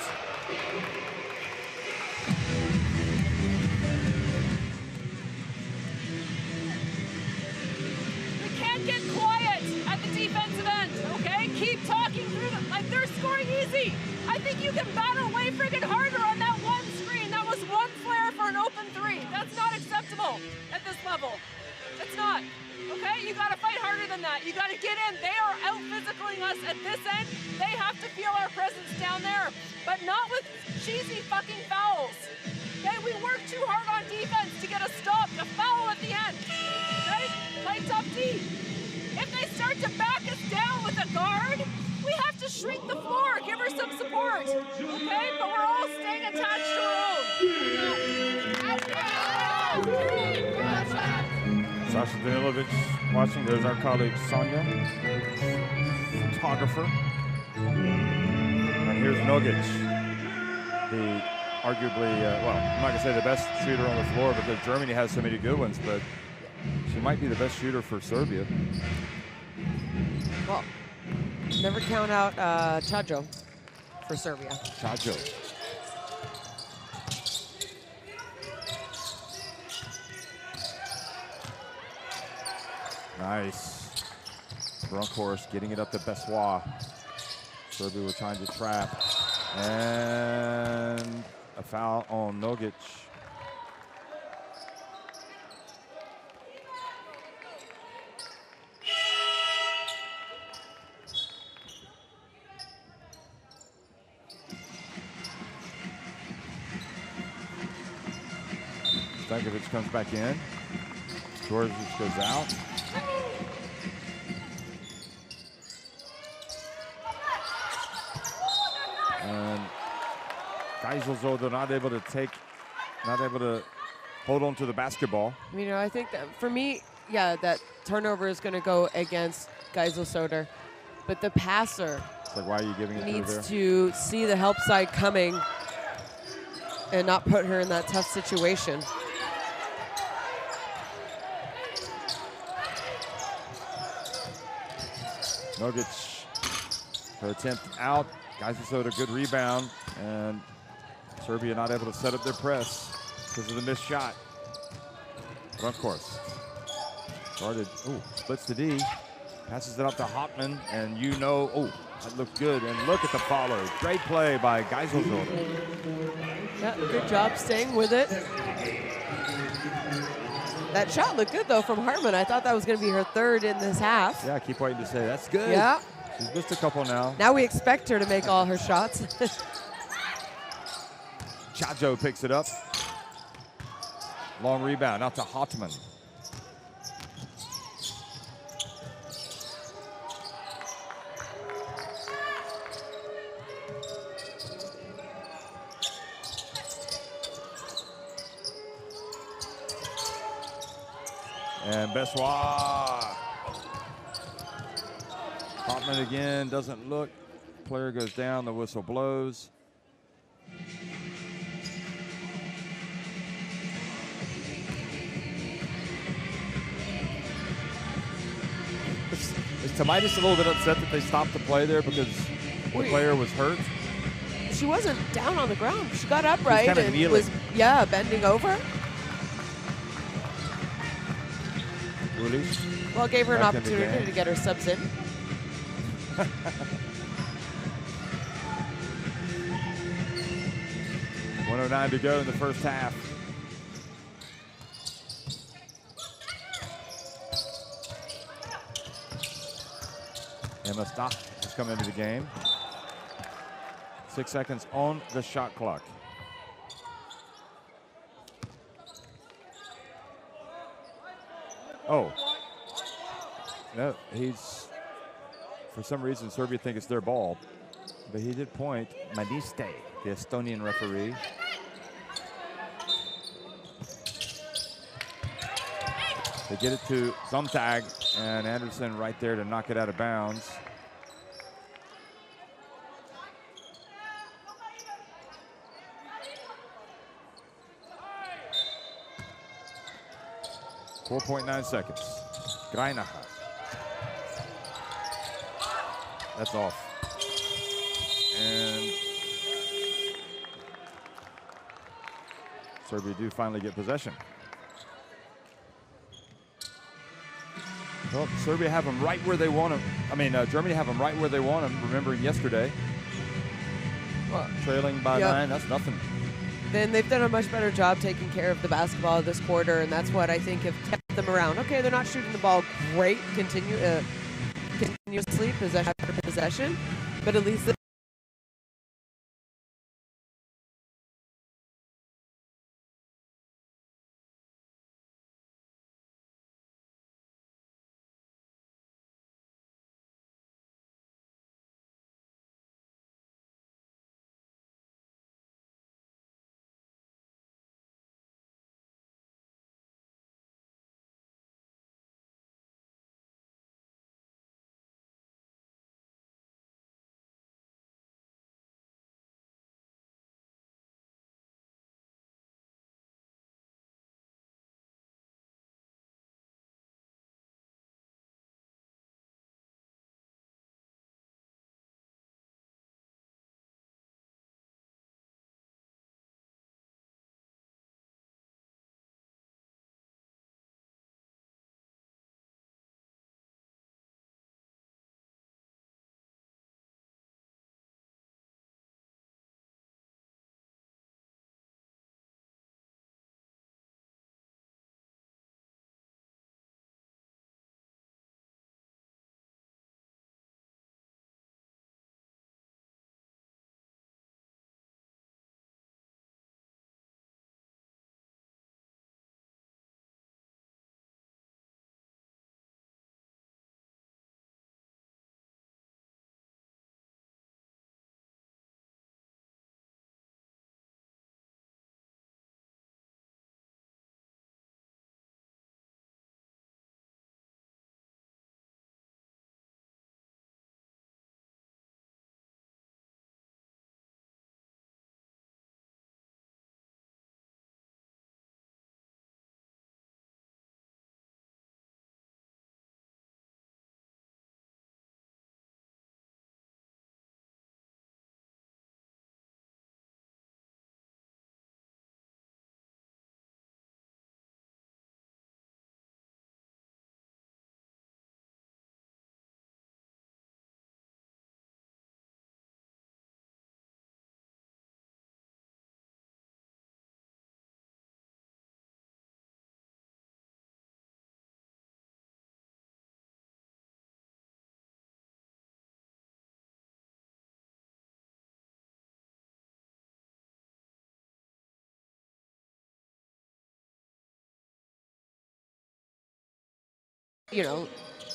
We can't get quiet at the defensive end, okay? Keep talking through them. Like, they're scoring easy. I think you can battle way friggin' harder on that one screen. That was one flare for an open three. That's not acceptable at this level. It's not. Okay, you gotta fight harder than that. You gotta get in. They are out physicaling us at this end. They have to feel our presence down there, but not with cheesy fucking fouls. Okay, we work too hard on defense to get a stop, a foul at the end. Okay, play tough D. If they start to back us down with a guard, we have to shrink the floor, give her some support. Okay, but we're all staying attached to our own. Sasha Danilovic watching. There's our colleague Sonia, photographer. And here's Nogic, the arguably, well, I'm not going to say the best shooter on the floor because Germany has so many good ones, but she might be the best shooter for Serbia. Well, never count out Chajo for Serbia. Chajo. Nice. Brunkhorst getting it up to Bessois. Serbia were trying to trap. And a foul on Nogic. Stankovic comes back in. Georgic goes out. And Geisel, they're not able to hold on to the basketball. You know, I think that for me, yeah, that turnover is going to go against Geisel Soder, but the passer It's like, why are you giving it needs to her? to see the help side coming and not put her in that tough situation. Nogic Her attempt out. Geiselsod a good rebound, and Serbia not able to set up their press because of the missed shot. But of course, started, splits the D, passes it up to Hopman, and that looked good. And look at the follow. Great play by Geiselsod. Yeah, good job staying with it. That shot looked good, though, from Hartman. I thought that was going to be her third in this half. Yeah, I keep waiting to say that's good. Yeah. She's missed a couple now. Now we expect her to make all her shots. Chajo picks it up. Long rebound out to Hotman. And Bessois. Hotman again, doesn't look. Player goes down, the whistle blows. Is Tomaitis a little bit upset that they stopped the play there because the player was hurt? She wasn't down on the ground. She got upright and was bending over. Well, gave her an opportunity to get her subs in. 1:09 to go in the first half. Emma Stock has come into the game. 6 seconds on the shot clock. Oh. No, for some reason, Serbia think it's their ball. But he did point. Madiste, the Estonian referee. They get it to Zumtag, and Anderson right there to knock it out of bounds. .9 seconds. Greinacher. That's off. And Serbia do finally get possession. Well, Serbia have them right where they want them. Germany have them right where they want them, remembering yesterday. Well, trailing by 9, that's nothing. Then they've done a much better job taking care of the basketball this quarter, and that's what I think have kept them around. Okay, they're not shooting the ball great continuously, possession after possession, but at least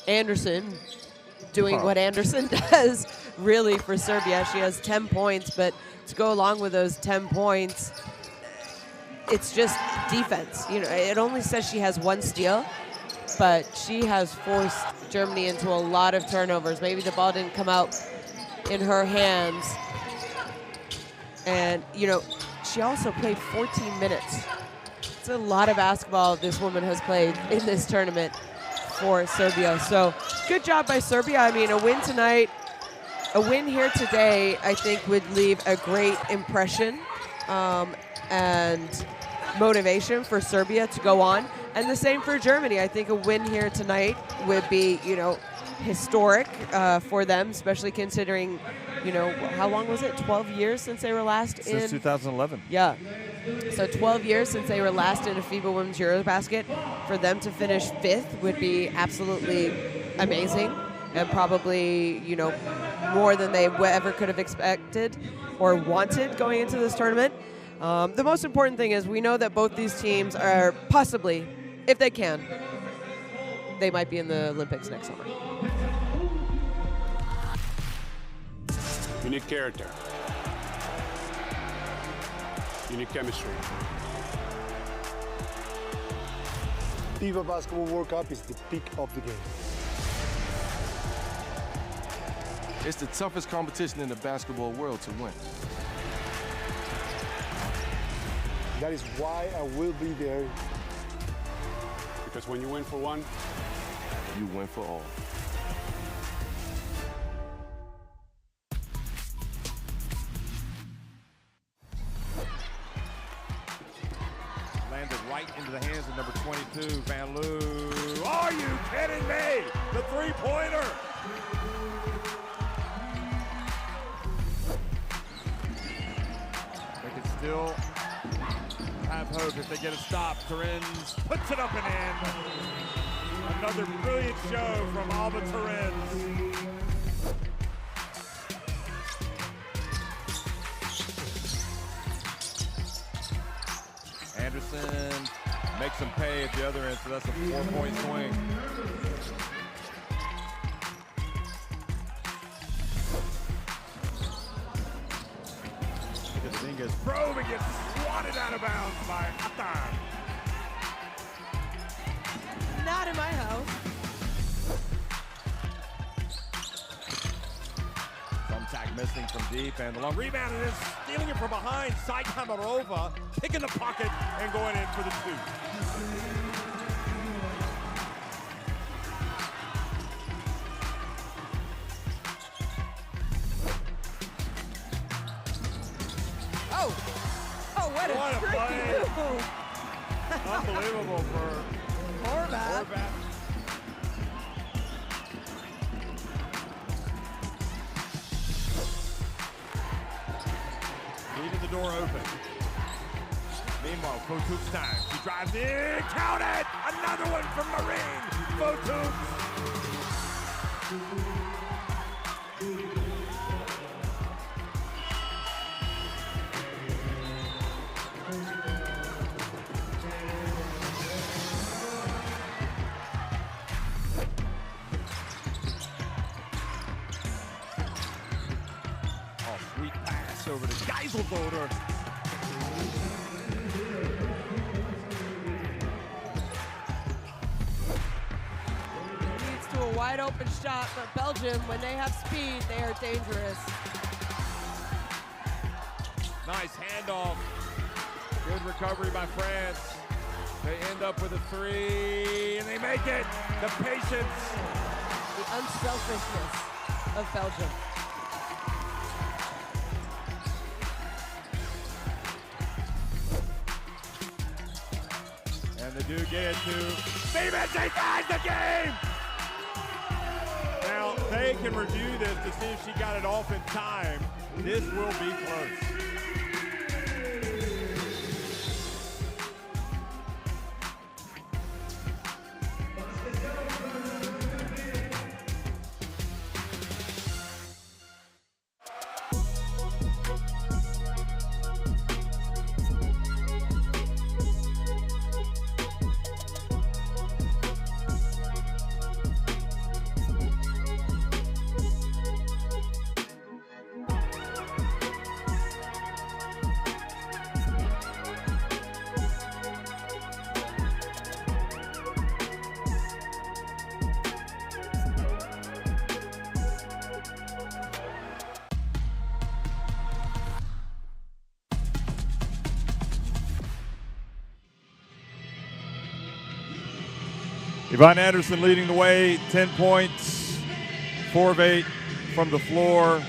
Anderson doing what Anderson does really for Serbia. She has 10 points, but to go along with those 10 points, it's just defense. It only says she has 1 steal, but she has forced Germany into a lot of turnovers. Maybe the ball didn't come out in her hands. And, she also played 14 minutes. It's a lot of basketball this woman has played in this tournament for Serbia. So good job by Serbia. I mean, a win tonight, a win here today, I think would leave a great impression and motivation for Serbia to go on. And the same for Germany. I think a win here tonight would be, historic for them, especially considering, how long was it? 12 years since they were last in? Since 2011. Yeah. So 12 years since they were last in a FIBA Women's EuroBasket. For them to finish 5th would be absolutely amazing and probably, more than they ever could have expected or wanted going into this tournament. The most important thing is we know that both these teams are possibly, if they can, they might be in the Olympics next summer. You need character. You need chemistry. FIBA Basketball World Cup is the peak of the game. It's the toughest competition in the basketball world to win. That is why I will be there. Because when you win for one, You win for all. Landed right into the hands of number 22, Van Loo. Are you kidding me? The three-pointer. They can still have hope if they get a stop. Torrens puts it up and in. Another brilliant show from Alba Torrens. Anderson makes them pay at the other end, so that's a 4-point swing. Dominguez probe and gets swatted out of bounds by Atar. Not in my house. Thumbtack missing from deep, and the long rebound, and is stealing it from behind. Saikamarova picking the pocket and going in for the 2. Oh, what a play. move. Unbelievable for Horvath. Leaving the door open. Meanwhile, Fotuk's time. She drives in, count it! Another one from Marine. Fotuk. Sweet pass over to Geiselboder. Leads to a wide open shot for Belgium. When they have speed, they are dangerous. Nice handoff. Good recovery by France. They end up with a 3, and they make it. The patience. The unselfishness of Belgium. And they do get it to Stevens. They tied the game. Now, they can review this to see if she got it off in time. This will be close. Yvonne Anderson leading the way, 10 points, 4 of 8 from the floor,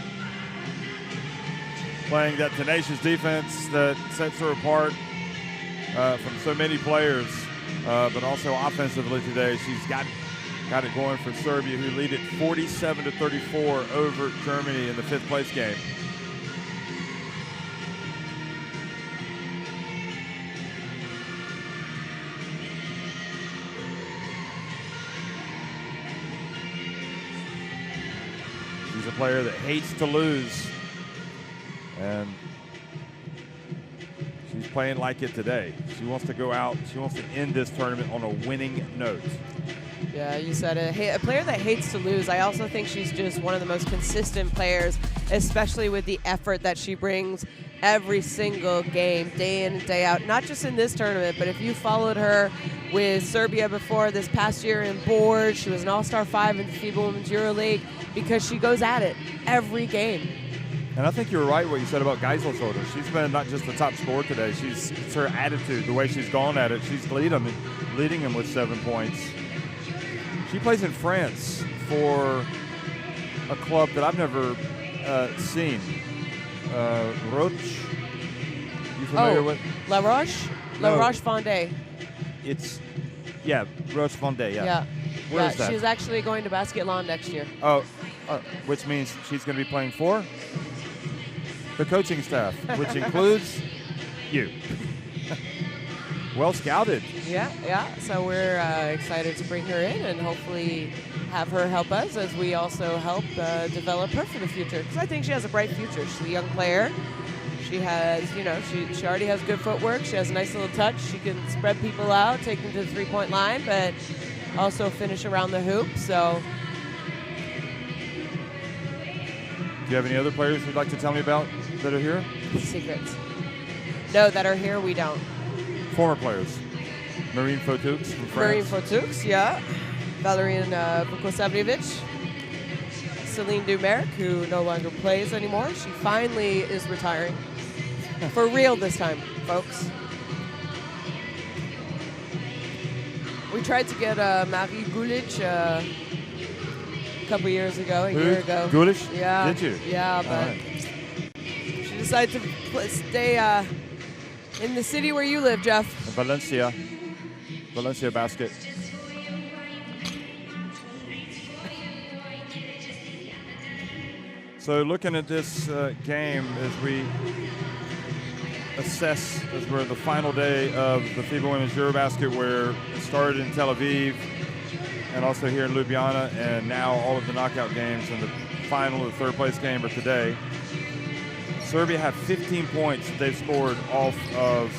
playing that tenacious defense that sets her apart from so many players, but also offensively today. She's got it going for Serbia, who lead it 47-34 over Germany in the 5th place game. She's a player that hates to lose, and she's playing like it today. She wants to go out. She wants to end this tournament on a winning note. Yeah, you said it. A player that hates to lose. I also think she's just one of the most consistent players, especially with the effort that she brings every single game, day in and day out. Not just in this tournament, but if you followed her with Serbia before this past year in board, she was an All-Star 5 in the FIBA Women's EuroLeague, because she goes at it every game. And I think you're right what you said about Geiselsholder. She's been not just the top scorer today. It's her attitude, the way she's gone at it. She's leading them with 7 points. She plays in France for a club that I've never seen. Roche. You familiar with? La Roche? La Roche-Vendée. Yeah, Roche-Vendée, yeah. Yeah. Where is that? She's actually going to Basketland next year. Oh, which means she's going to be playing for the coaching staff, which includes you. Well scouted. Yeah. So we're excited to bring her in and hopefully have her help us as we also help develop her for the future. Because I think she has a bright future. She's a young player. She has, she already has good footwork. She has a nice little touch. She can spread people out, take them to the 3-point line, but also finish around the hoop. So, do you have any other players you'd like to tell me about that are here? Secrets. No, that are here, we don't. Former players. Marine Fotoux from France. Marine Fotoux, yeah. Valerian Vukosavljevic. Celine Dumerc, who no longer plays anymore. She finally is retiring. For real this time, folks. We tried to get Marie Gulic a couple years ago, a year ago. Gulic? Yeah. Did you? Yeah, but she decided to stay in the city where you live, Jeff. Valencia Basket. So looking at this game as we assess, as we're the final day of the FIBA Women's EuroBasket, where it started in Tel Aviv and also here in Ljubljana, and now all of the knockout games and the final of the 3rd place game are today. Serbia have 15 points they've scored off of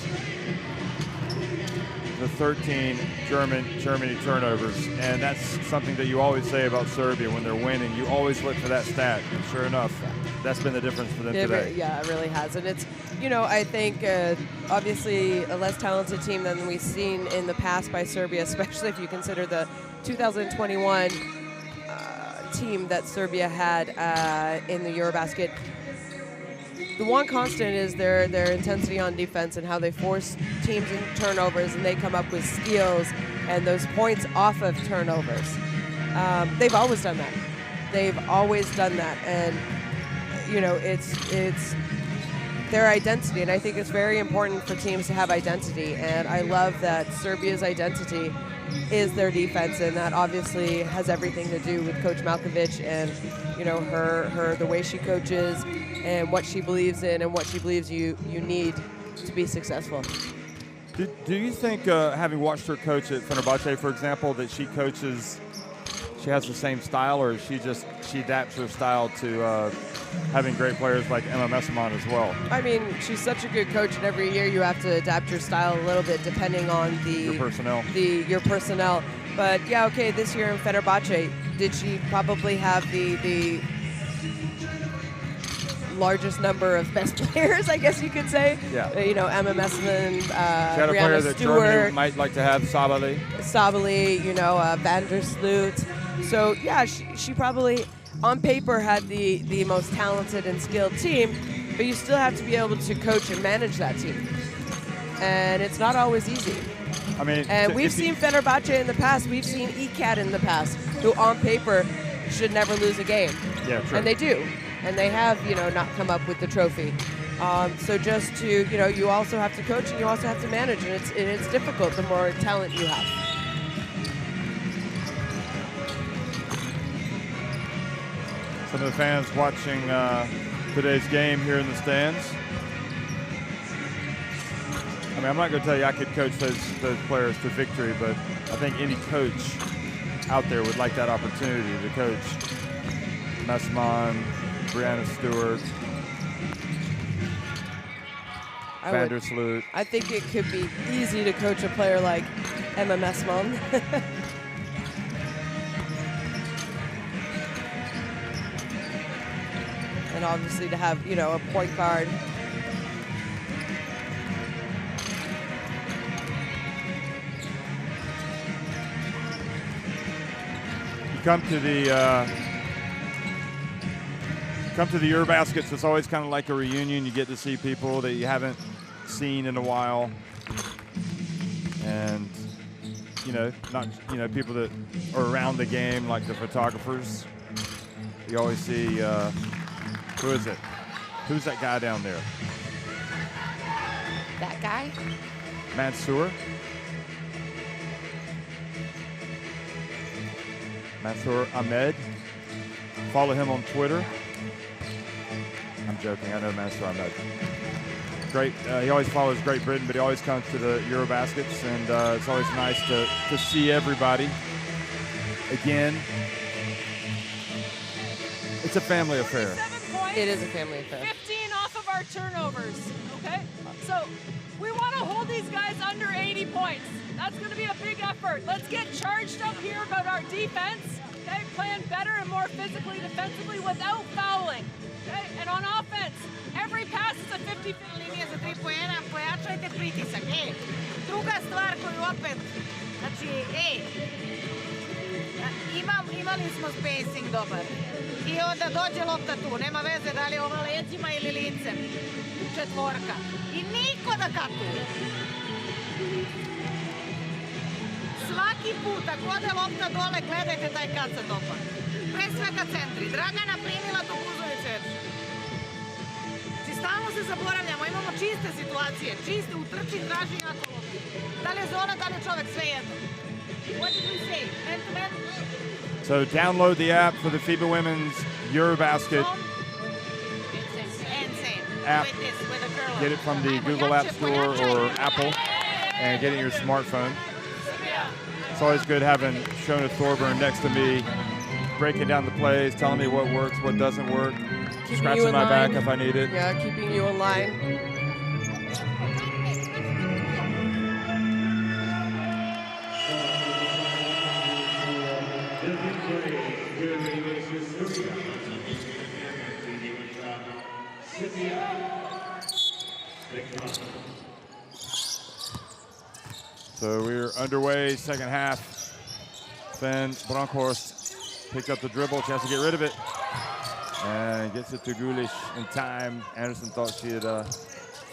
the 13 Germany turnovers, and that's something that you always say about Serbia when they're winning. You always look for that stat, and sure enough, that's been the difference for them today. Yeah, it really has, and it's, I think obviously a less talented team than we've seen in the past by Serbia, especially if you consider the 2021 team that Serbia had in the EuroBasket. The one constant is their intensity on defense and how they force teams in turnovers, and they come up with steals and those points off of turnovers. They've always done that. And it's their identity, and I think it's very important for teams to have identity. And I love that Serbia's identity is their defense, and that obviously has everything to do with Coach Malkovic and her the way she coaches and what she believes in and what she believes you need to be successful. Do you think, having watched her coach at Fenerbahce, for example, that she has the same style, or she adapts her style to having great players like Emma Messaman as well? I mean, she's such a good coach, and every year you have to adapt your style a little bit depending on your personnel. But yeah, okay, this year in Fenerbahce, did she probably have the largest number of best players, I guess you could say? Yeah. Emma Messaman, she had a Brianna player that Stewart, Germany might like to have, Sabali, Van der Sloot. So yeah, she probably on paper had the most talented and skilled team, but you still have to be able to coach and manage that team. And it's not always easy. I mean, and we've seen Fenerbahce in the past. We've seen ECAT in the past, who on paper should never lose a game. Yeah, true. And they do. And they have, not come up with the trophy. So just to, you also have to coach and you also have to manage. And it's difficult the more talent you have. Some of the fans watching today's game here in the stands. I mean, I'm not going to tell you I could coach those players to victory, but I think any coach out there would like that opportunity to coach Messman, Brianna Stewart, Vandersloot. I think it could be easy to coach a player like Emma Messman. And obviously to have, a point guard. You come to the EuroBaskets, it's always kind of like a reunion. You get to see people that you haven't seen in a while. And, not, people that are around the game, like the photographers. You always see, who is it? Who's that guy down there? That guy? Mansour. Mansour Ahmed. Follow him on Twitter. I'm joking, I know Mansour Ahmed. Great, he always follows Great Britain, but he always comes to the EuroBaskets, and it's always nice to see everybody again. It's a family affair. It is a family affair. 15 off of our turnovers, okay? So we want to hold these guys under 80 points. That's going to be a big effort. Let's get charged up here about our defense, okay? Playing better and more physically, defensively without fouling, okay? And on offense, every pass is a 50-50. Linija za 3 poena, pojačajte pritisak. Druga stvar koju opet, znači, imali smo spacing dobar. I onda dođe lopta tu, nema veze da li je ova leđima ili licem. Četvorka. I niko da katuje. Svaki put, ako ode lopta dole, gledajte taj kat sa topa. Pre svega centri. Dragana primila to Buzović već. Znači, stalno se zaboravljamo, imamo čiste situacije. Čiste, utrči, traži jako lopti. Da li je zona, da li je čovek, sve jedno. What did we say? Man to man? So download the app for the FIBA Women's EuroBasket app. Get it from the Google App Store or Apple and get it in your smartphone. It's always good having Shona Thorburn next to me, breaking down the plays, telling me what works, what doesn't work, scratching my back if I need it. Yeah, keeping you in line. So we're underway, second half. Sven Bronkhorst picked up the dribble, has to get rid of it. And gets it to Gulish in time. Anderson thought she had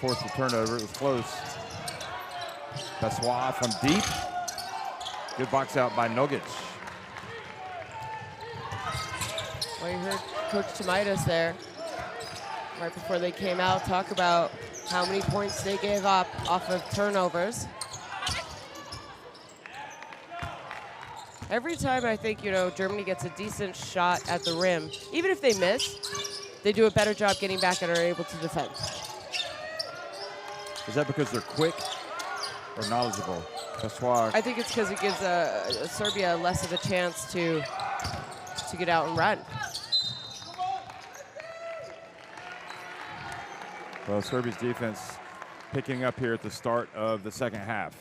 forced the turnover. It was close. Passois from deep. Good box out by Nogic. Well, you heard Coach Tomaitis there, right before they came out, talk about how many points they gave up off of turnovers. Every time I think, Germany gets a decent shot at the rim, even if they miss, they do a better job getting back and are able to defend. Is that because they're quick or knowledgeable? Passois. I think it's because it gives Serbia less of a chance to get out and run. Well, Serbia's defense picking up here at the start of the second half.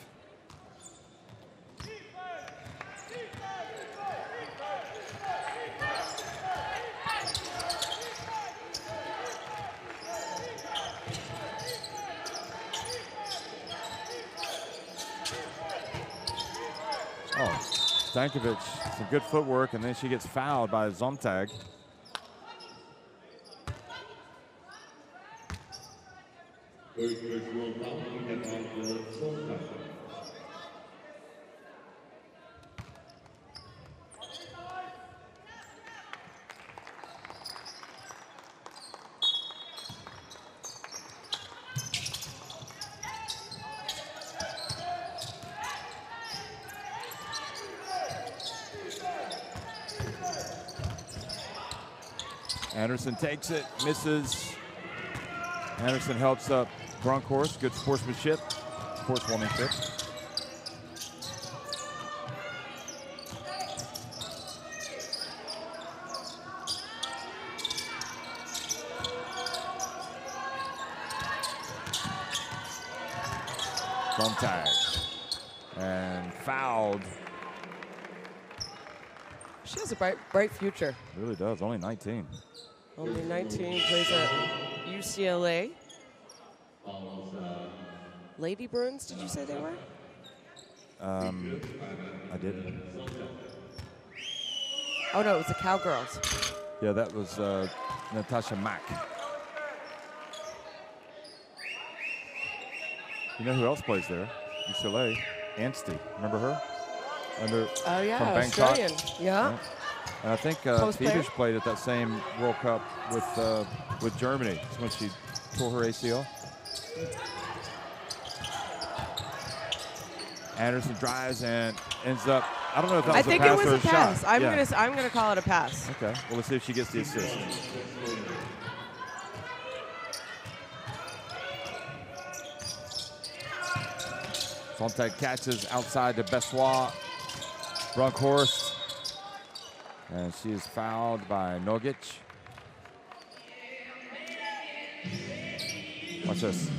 Oh, Stankovic, some good footwork, and then she gets fouled by Zontag. Anderson takes it, misses. Anderson helps up Bronkhorst. Good sportsmanship, sportswomanship. Contact and fouled. She has a bright future. Really does. Only 19. Only 19, plays at UCLA. Lady Bruins, did you say they were? I did. Oh no, it was the Cowgirls. Yeah, that was Natasha Mack. You know who else plays there? UCLA. Anstey. Remember her? Oh yeah, from Bangkok. Australian. Yeah. And I think Post player? Fibish played at that same World Cup with Germany. That's when she tore her ACL. Anderson drives and ends up. I don't know if that was a pass or a shot. I think it was a pass. Yeah. I'm gonna call it a pass. Okay. Well, let's see if she gets the assist. Sontag catches outside to Bessois. Bronkhorst. And she is fouled by Nogic. Watch this.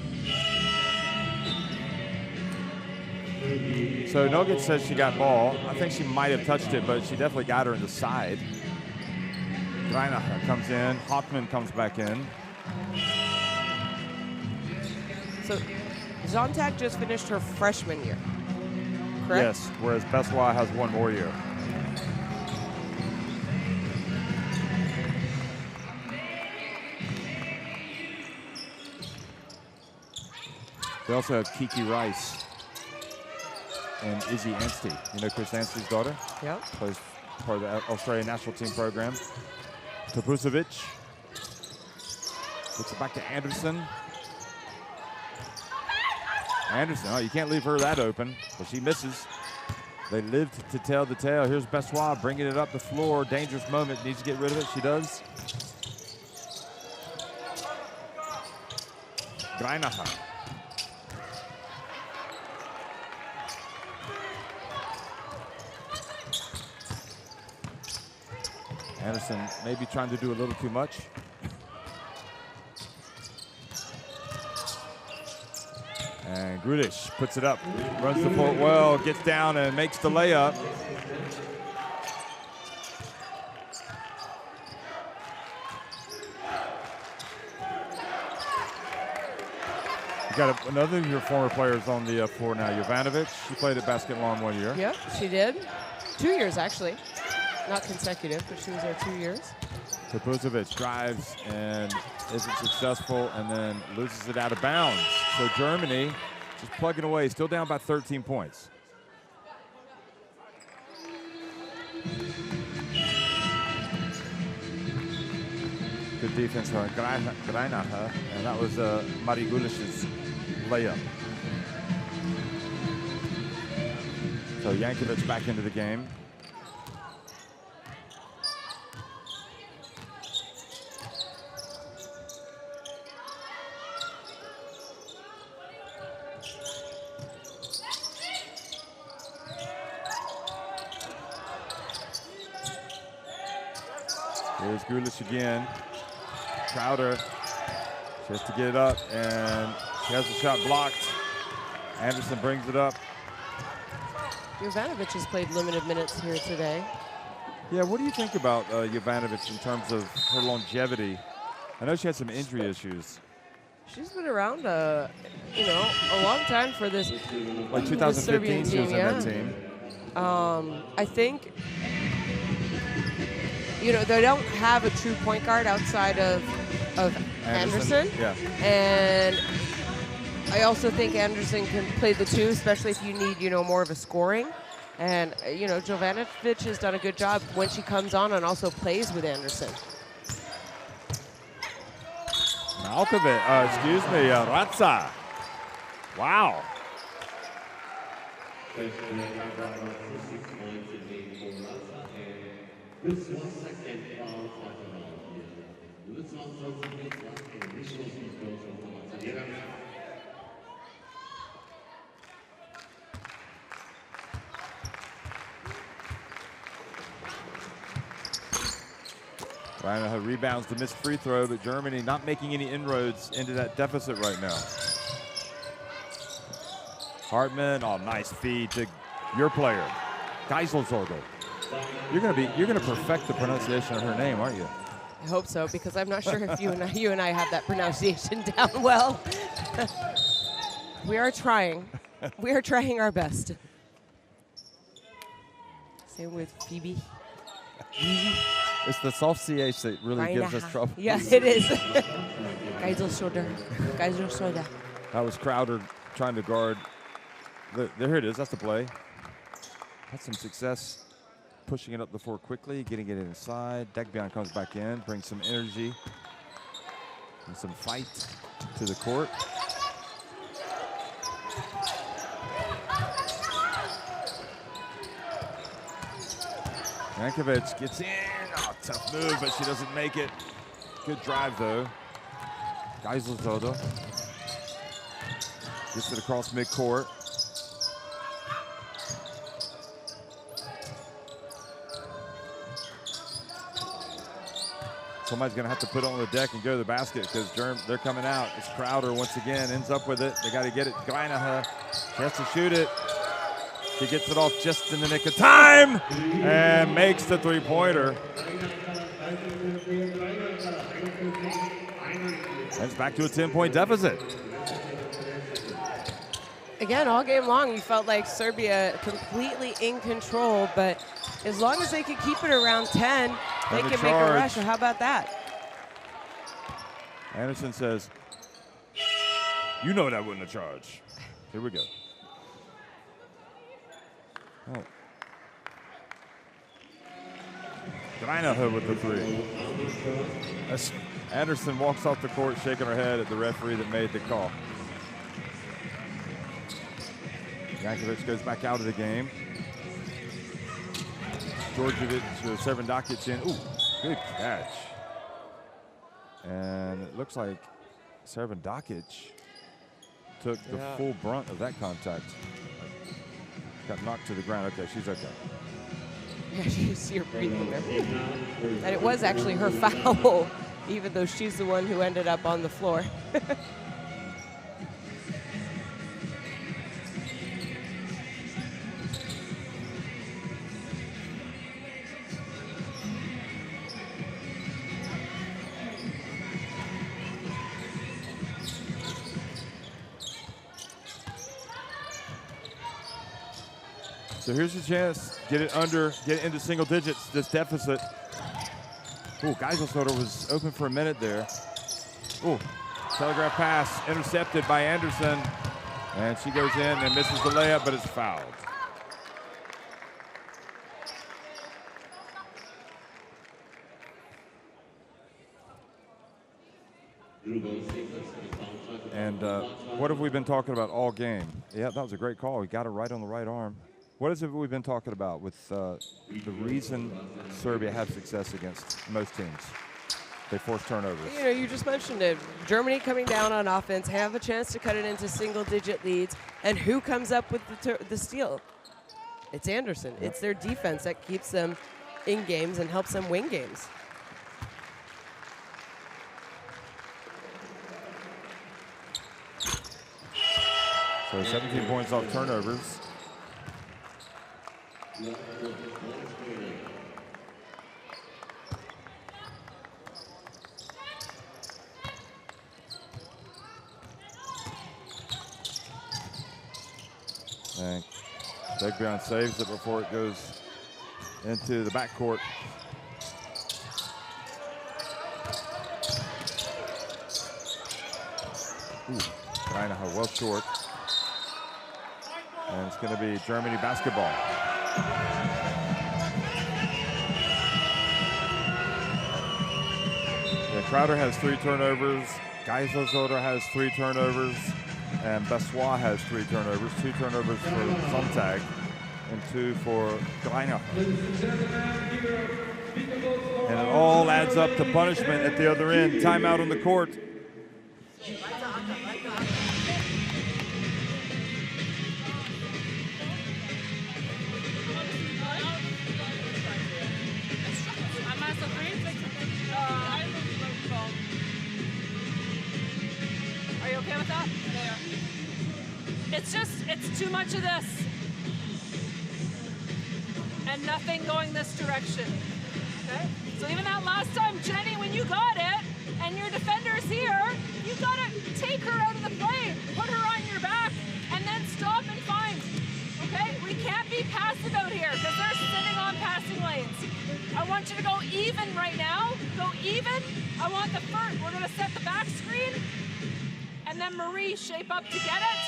So Nogic says she got ball. I think she might have touched it, but she definitely got her in the side. Greinacher comes in. Hoffman comes back in. So Zontag just finished her freshman year, correct? Yes, whereas Bessois has one more year. They also have Kiki Rice and Izzy Anstey. You know Chris Anstey's daughter? Yeah. Plays part of the Australian national team program. Topusovic. Puts it back to Anderson. Anderson, oh, you can't leave her that open, but she misses. They lived to tell the tale. Here's Bessois bringing it up the floor. Dangerous moment, needs to get rid of it. She does. Greinacher. Anderson maybe trying to do a little too much. And Grudish puts it up, runs the court well, gets down and makes the layup. You got another of your former players on the floor now, Jovanovic. She played at Basket Lawn 1 year. Yeah, she did. 2 years, actually. Not consecutive, but she was there 2 years. Topusovic drives and isn't successful and then loses it out of bounds. So Germany just plugging away, still down by 13 points. Good defense on Greinacher, and that was Mari Gulish's layup. So Yankovic back into the game. Here's Gulish again. Crowder. She has to get it up, and she has the shot blocked. Anderson brings it up. Jovanovic has played limited minutes here today. Yeah, what do you think about Jovanovic in terms of her longevity? I know she had some injury issues. She's been around, a long time for this. Like 2015, she was in that team. I think, they don't have a true point guard outside of Anderson. Yeah. And I also think Anderson can play the two, especially if you need, more of a scoring. And, Jovanovic has done a good job when she comes on and also plays with Anderson. Malkovich, Ratza. Wow. Ryan rebounds the missed free throw, but Germany not making any inroads into that deficit right now. Hartman, oh, nice feed to your player, Geiselsorgel. You're gonna perfect the pronunciation of her name, aren't you? I hope so, because I'm not sure if you and I have that pronunciation down well. We are trying. We are trying our best. Same with Phoebe. It's the soft CH that really gives us trouble. Yes, it is. Geiselsorgel. That was Crowder trying to guard. There it is. That's the play. Had some success pushing it up the floor quickly, getting it inside. Degbian comes back in, brings some energy and some fight to the court. Jankovic gets in. Oh, tough move, but she doesn't make it. Good drive, though. Geiselsorgel gets it across midcourt. Somebody's going to have to put it on the deck and go to the basket because they're coming out. It's Crowder once again, ends up with it. They got to get it. Greinacher, she has to shoot it. She gets it off just in the nick of time and makes the three-pointer. It's back to a 10-point deficit. Again, all game long, you felt like Serbia completely in control, but as long as they could keep it around 10, they can make a rush. Or how about that? Anderson says, you know that wasn't a charge. Here we go. Oh. Greinacher with the three. As Anderson walks off the court shaking her head at the referee that made the call. Jankovic goes back out of the game. Djordjevic, Servandakic in. Ooh, good catch. And it looks like Servandakic took the full brunt of that contact. Got knocked to the ground. Okay, she's okay. Yeah, you see her breathing there. And it was actually her foul, even though she's the one who ended up on the floor. So here's your chance. Get it into single digits, this deficit. Ooh, Geiselsorgel was open for a minute there. Ooh, telegraph pass intercepted by Anderson. And she goes in and misses the layup, but it's fouled. And what have we been talking about all game? Yeah, that was a great call. He got it right on the right arm. What is it we've been talking about with the reason Serbia had success against most teams? They force turnovers. You know, you just mentioned it. Germany coming down on offense, have a chance to cut it into single-digit leads, and who comes up with the steal? It's Anderson. Yep. It's their defense that keeps them in games and helps them win games. So 17 points off turnovers. And Degbian saves it before it goes into the backcourt. Greinacher well short. And it's going to be Germany basketball. Yeah, Crowder has 3 turnovers. Geiselsorgel has 3 turnovers. And Bessois has 3 turnovers. 2 turnovers for Sontag and 2 for Greinacher. And it all adds up to punishment at the other end. Timeout on the court. Are you okay with that? It's too much of this. And nothing going this direction. Okay? So even that last time, Jenny, when you got it, and your defender's here, you gotta take her out of the play, put her on your back, and then stop and find. Okay? We can't be passive out here, because they're sitting on passing lanes. I want you to go even right now. Go even. I want the first. We're gonna set the back screen, and then Marie shape up to get it.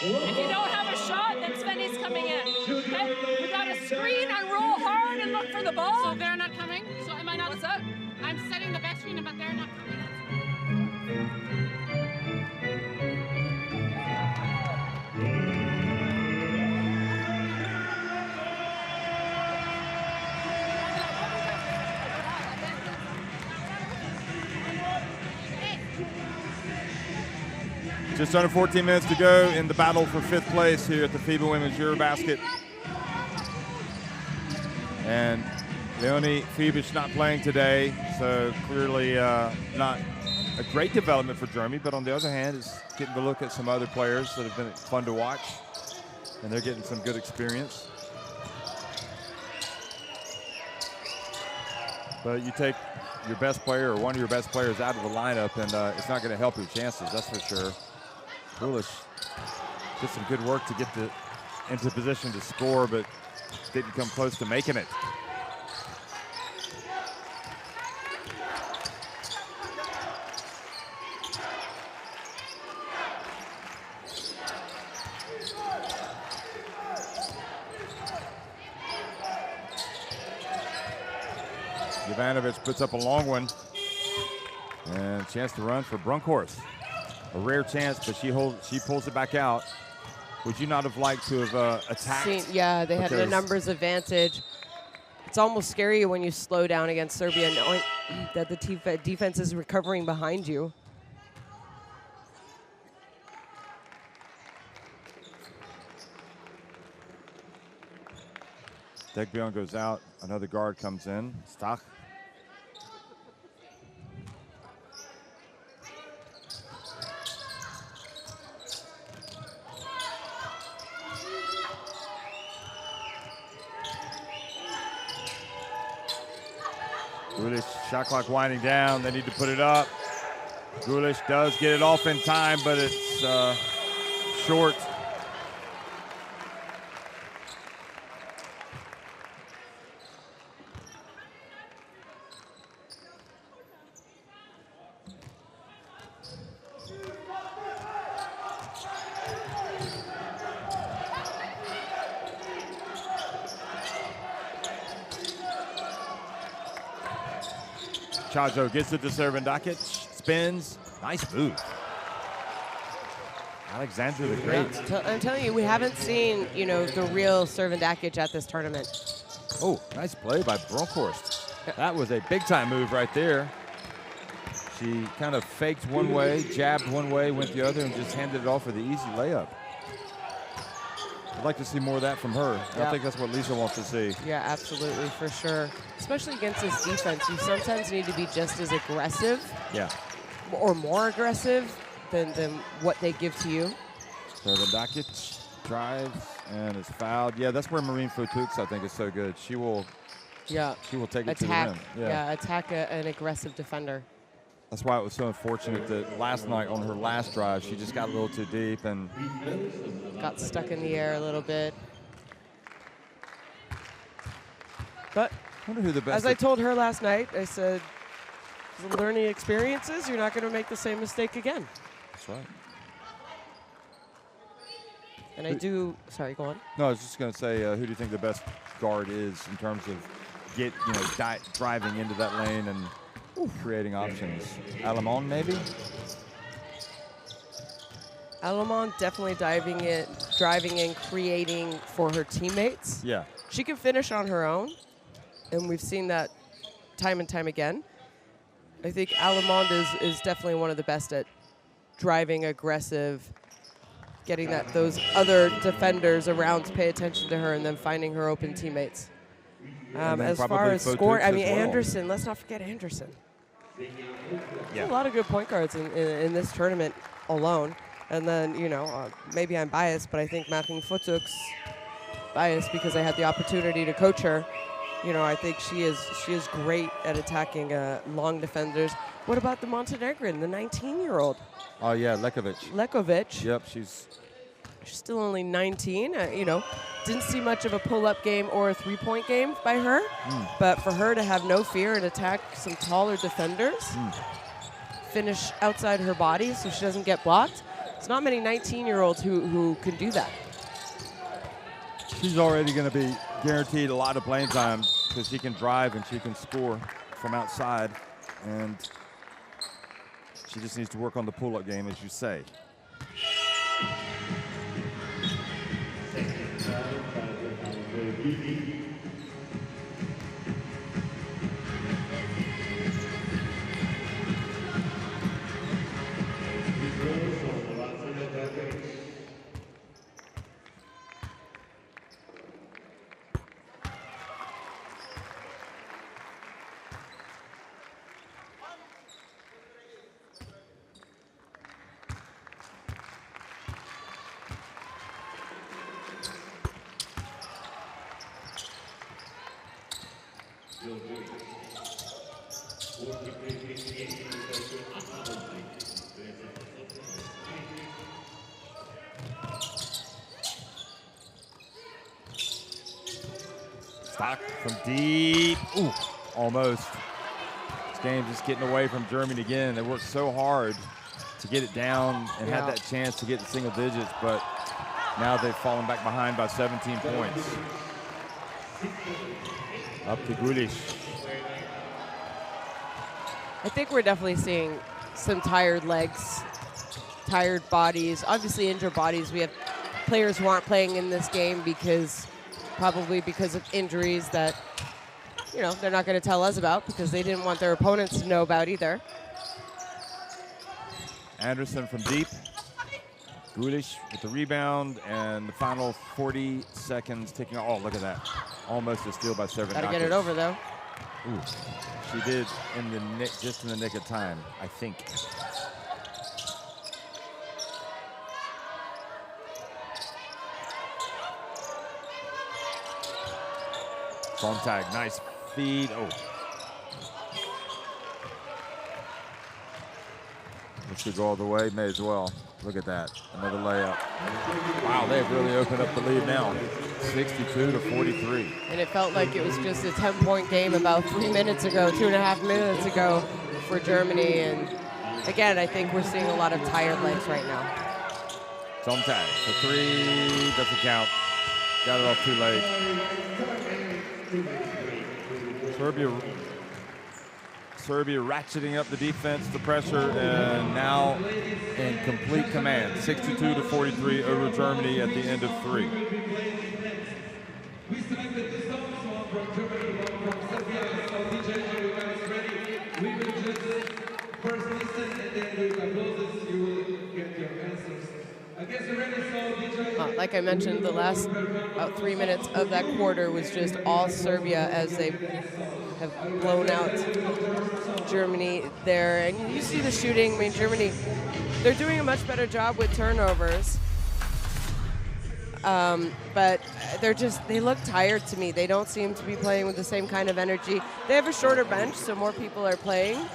If you don't have a shot, then Svenny's coming in. Okay? We got to screen and roll hard and look for the ball. So they're not coming? So am I not? What's that? I'm setting the back screen, but they're not coming. Just under 14 minutes to go in the battle for 5th place here at the FIBA Women's EuroBasket. And Leonie Fibisch not playing today, so clearly not a great development for Germany, but on the other hand, it's getting to look at some other players that have been fun to watch, and they're getting some good experience. But you take your best player or one of your best players out of the lineup, and it's not going to help your chances, that's for sure. Gulish did some good work to get into position to score, but didn't come close to making it. Ivanovic puts up a long one, and chance to run for Brunkhorst. A rare chance, but she pulls it back out. Would you not have liked to have attacked? Yeah, they had a numbers advantage. It's almost scary when you slow down against Serbia, knowing that the defense is recovering behind you. Degbjorn goes out. Another guard comes in. Stach. Gulish, shot clock winding down. They need to put it up. Gulish does get it off in time, but it's short. Chajo gets it to Servandakic, spins, nice move. Alexandra the Great. Yeah. I'm telling you, we haven't seen, the real Servandakic at this tournament. Oh, nice play by Brunkhorst. That was a big-time move right there. She kind of faked one way, jabbed one way, went the other, and just handed it off for the easy layup. I'd like to see more of that from her. Yeah. I think that's what Lisa wants to see. Yeah, absolutely, for sure. Especially against this defense, you sometimes need to be just as aggressive. Yeah. Or more aggressive than what they give to you. Servandakic drives and is fouled. Yeah, that's where Marine Foutux, I think, is so good. She will take it to the rim. Yeah, attack an aggressive defender. That's why it was so unfortunate that last night on her last drive, she just got a little too deep and got stuck in the air a little bit. But I wonder who the best as I told her last night, I said, the learning experiences, you're not going to make the same mistake again. That's right. And I do, sorry, go on. No, I was just going to say, who do you think the best guard is in terms of driving into that lane and creating options? Alamon, maybe? Alamon definitely driving in, creating for her teammates. Yeah. She can finish on her own, and we've seen that time and time again. I think Allemande is definitely one of the best at driving aggressive, getting those other defenders around to pay attention to her and then finding her open teammates. As far as score, I mean, well. Anderson, let's not forget Anderson. Yeah. A lot of good point guards in this tournament alone. And then, maybe I'm biased, but I think Marine Fotuk's biased because I had the opportunity to coach her. I think she is great at attacking long defenders. What about the Montenegrin, the 19-year-old? Oh, yeah, Lekovic. Lekovic. Yep, she's still only 19. Didn't see much of a pull-up game or a three-point game by her. But for her to have no fear and attack some taller defenders, finish outside her body so she doesn't get blocked, it's not many 19-year-olds who can do that. She's already going to be guaranteed a lot of playing time because she can drive and she can score from outside. And she just needs to work on the pull-up game, as you say. Stock from deep. Ooh, almost. This game just getting away from Germany again. They worked so hard to get it down and had that chance to get to single digits, but now they've fallen back behind by 17 points. Up to Gulish. I think we're definitely seeing some tired legs, tired bodies, obviously injured bodies. We have players who aren't playing in this game probably because of injuries that, they're not going to tell us about because they didn't want their opponents to know about either. Anderson from deep. Gulish with the rebound and the final 40 seconds ticking. Oh, look at that. Almost a steal by Serbia. Got to get it over, though. Ooh, she did just in the nick of time, I think. Sontag, nice feed. Oh. This could go all the way, may as well. Look at that, another layup. Wow, they've really opened up the lead now. 62-43. And it felt like it was just a 10-point game about 3 minutes ago, 2.5 minutes ago for Germany. And again, I think we're seeing a lot of tired legs right now. Sontag for three, doesn't count. Got it off too late. Serbia ratcheting up the defense, the pressure, and now in complete command. 62-43 over Germany at the end of 3. Like I mentioned, the last about 3 minutes of that quarter was just all Serbia as they have blown out Germany there. And you see the shooting. I mean, Germany, they're doing a much better job with turnovers. But they look tired to me. They don't seem to be playing with the same kind of energy. They have a shorter bench, so more people are playing.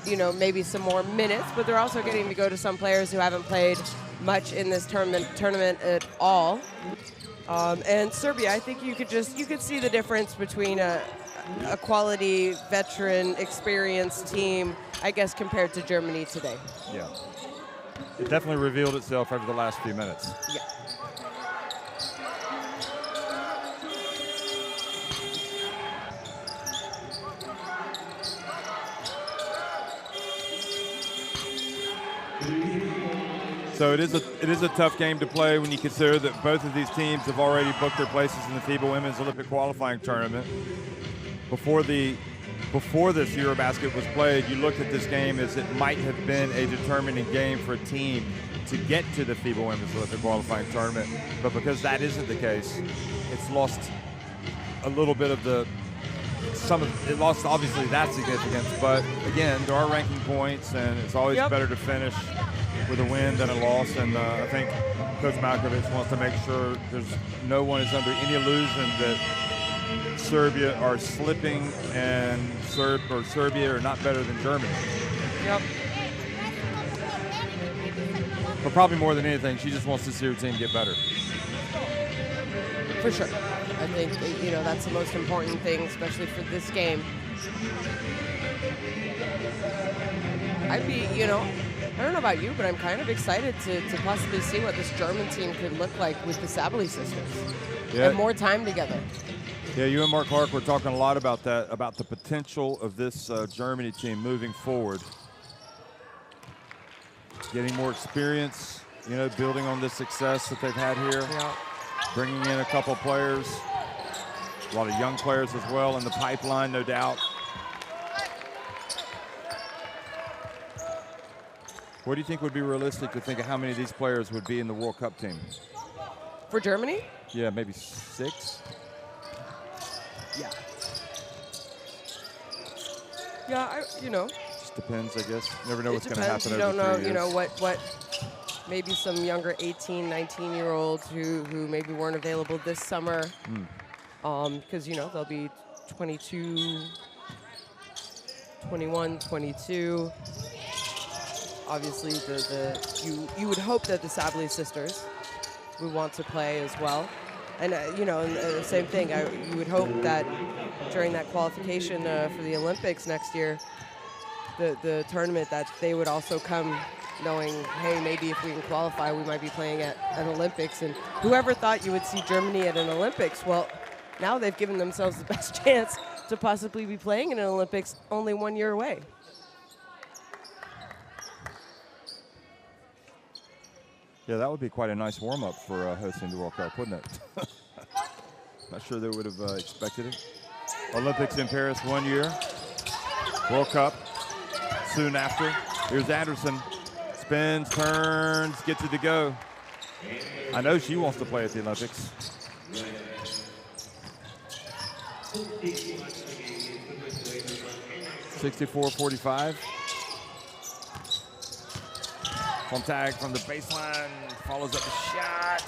Maybe some more minutes, but they're also getting to go to some players who haven't played much in this tournament at all. And Serbia, I think you could see the difference between a quality, veteran, experienced team, I guess, compared to Germany today. Yeah. It definitely revealed itself over the last few minutes. Yeah. So it is a tough game to play when you consider that both of these teams have already booked their places in the FIBA Women's Olympic Qualifying Tournament. before this EuroBasket was played, you looked at this game as it might have been a determining game for a team to get to the FIBA Women's Olympic qualifying tournament. But because that isn't the case, it's lost a little bit of it lost obviously that significance. But again, there are ranking points, and it's always better to finish with a win than a loss. And I think Coach Malkovich wants to make sure no one is under any illusion that Serbia are slipping and Serbia are not better than Germany. Yep. But probably more than anything, she just wants to see her team get better. For sure. I think, that's the most important thing, especially for this game. I'd be, I don't know about you, but I'm kind of excited to possibly see what this German team could look like with the Sabally sisters. Yeah. And more time together. Yeah, you and Mark Clark were talking a lot about that, about the potential of this Germany team moving forward. Getting more experience, building on the success that they've had here. Yeah. Bringing in a couple players, a lot of young players as well in the pipeline, no doubt. What do you think would be realistic to think of how many of these players would be in the World Cup team? For Germany? Yeah, maybe 6. Yeah. Yeah, Just depends, I guess. You never know what's going to happen You over don't 3 know, years. what maybe some younger 18, 19-year-olds who maybe weren't available this summer. Because, they'll be 22, 21, 22. Obviously, you would hope that the Sabally sisters would want to play as well. And, the same thing, you would hope that during that qualification for the Olympics next year, the tournament, that they would also come knowing, hey, maybe if we can qualify, we might be playing at an Olympics. And whoever thought you would see Germany at an Olympics, well, now they've given themselves the best chance to possibly be playing in an Olympics only 1 year away. Yeah, that would be quite a nice warm-up for hosting the World Cup, wouldn't it? Not sure they would have expected it. Olympics in Paris 1 year. World Cup soon after. Here's Anderson. Spins, turns, gets it to go. I know she wants to play at the Olympics. (64-45). Tag from the baseline, follows up the shot.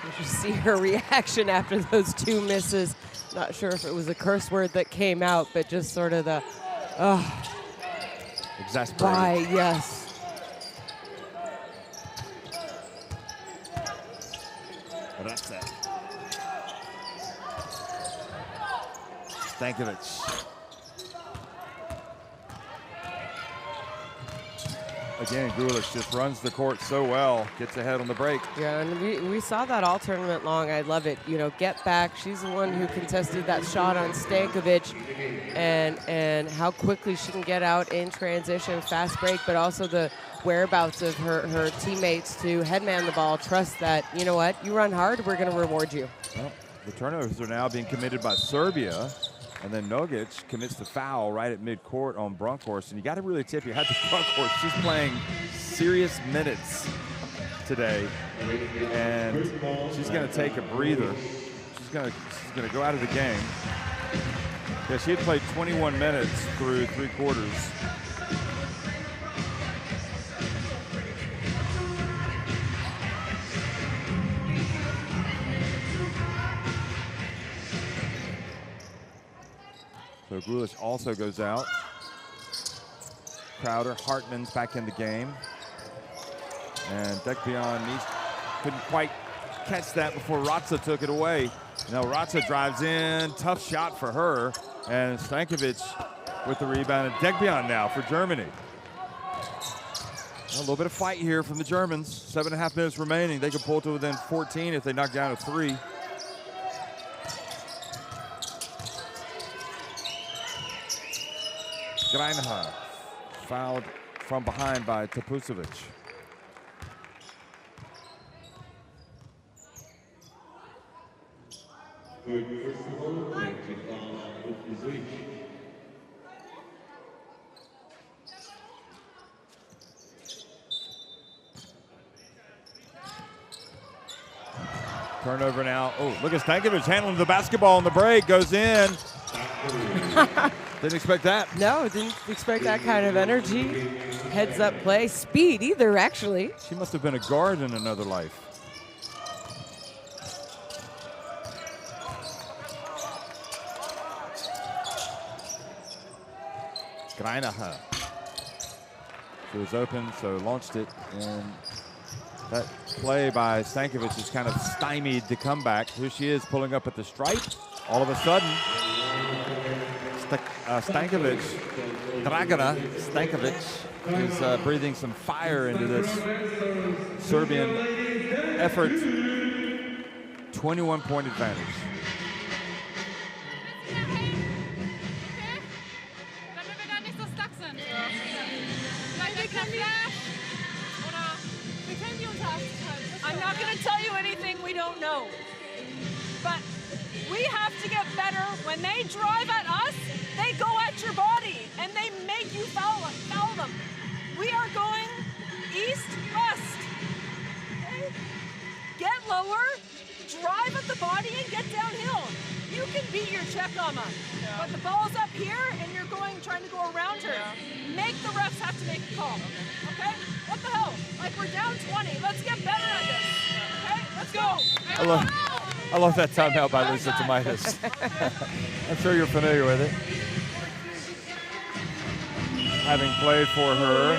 You should see her reaction after those 2 misses. Not sure if it was a curse word that came out, but just sort of the, exasperated. why, yes. Well, that's it. Stankovic. Again, Gulick just runs the court so well, gets ahead on the break. Yeah, and we saw that all tournament long. I love it. Get back. She's the one who contested that shot on Stankovic, and how quickly she can get out in transition, fast break, but also the whereabouts of her teammates to headman the ball. Trust that, you know what, you run hard, we're going to reward you. Well, the turnovers are now being committed by Serbia. And then Nogic commits the foul right at midcourt on Brunkhorst. And you got to really tip your hat to Brunkhorst. She's playing serious minutes today. And she's going to take a breather. She's going to go out of the game. Yeah, she had played 21 minutes through 3 quarters. So Gulick also goes out. Crowder, Hartman's back in the game. And Dekbian couldn't quite catch that before Ratza took it away. Now Ratza drives in, tough shot for her. And Stankovic with the rebound. And Dekbian now for Germany. A little bit of fight here from the Germans. 7.5 minutes remaining. They can pull to within 14 if they knock down a 3. Greinha fouled from behind by Tapusovic. Turnover now. Oh, look at Stankovic handling the basketball on the break. Goes in. Didn't expect that. No, didn't expect that kind of energy. Heads up play. Speed either, actually. She must have been a guard in another life. Greinacher. She was open, so launched it. And that play by Stankovic is kind of stymied the comeback. Here she is pulling up at the stripe. All of a sudden, Stankovic, Dragana Stankovic, is breathing some fire into this Serbian effort. 21-point advantage. I'm not going to tell you anything we don't know. But we have to get better. When they drive at us, they go at your body and they make you foul them. We are going east-west. Okay? Get lower, drive at the body, and get downhill. You can beat your Chekama, but the ball's up here and you're trying to go around her. Make the refs have to make a call. Okay? What the hell? Like, we're down 20. Let's get better at this. Okay? Let's go. I love that timeout by Lisa Tomaitis. I'm sure you're familiar with it. Having played for her.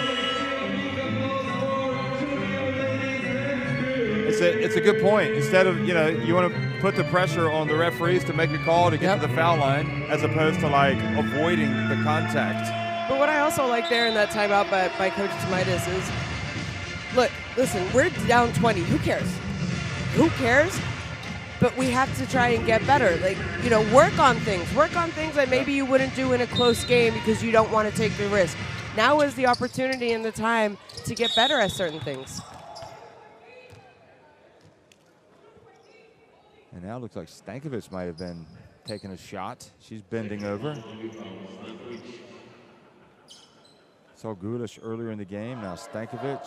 It's a good point. Instead of, you want to put the pressure on the referees to make a call to get to the foul line as opposed to, like, avoiding the contact. But what I also like there in that timeout by Coach Tomaitis is, look, listen, we're down 20. Who cares? Who cares? But we have to try and get better. Like, work on things. Work on things that maybe you wouldn't do in a close game because you don't want to take the risk. Now is the opportunity and the time to get better at certain things. And now it looks like Stankovic might have been taking a shot. She's bending over. Saw Gulish earlier in the game. Now Stankovic.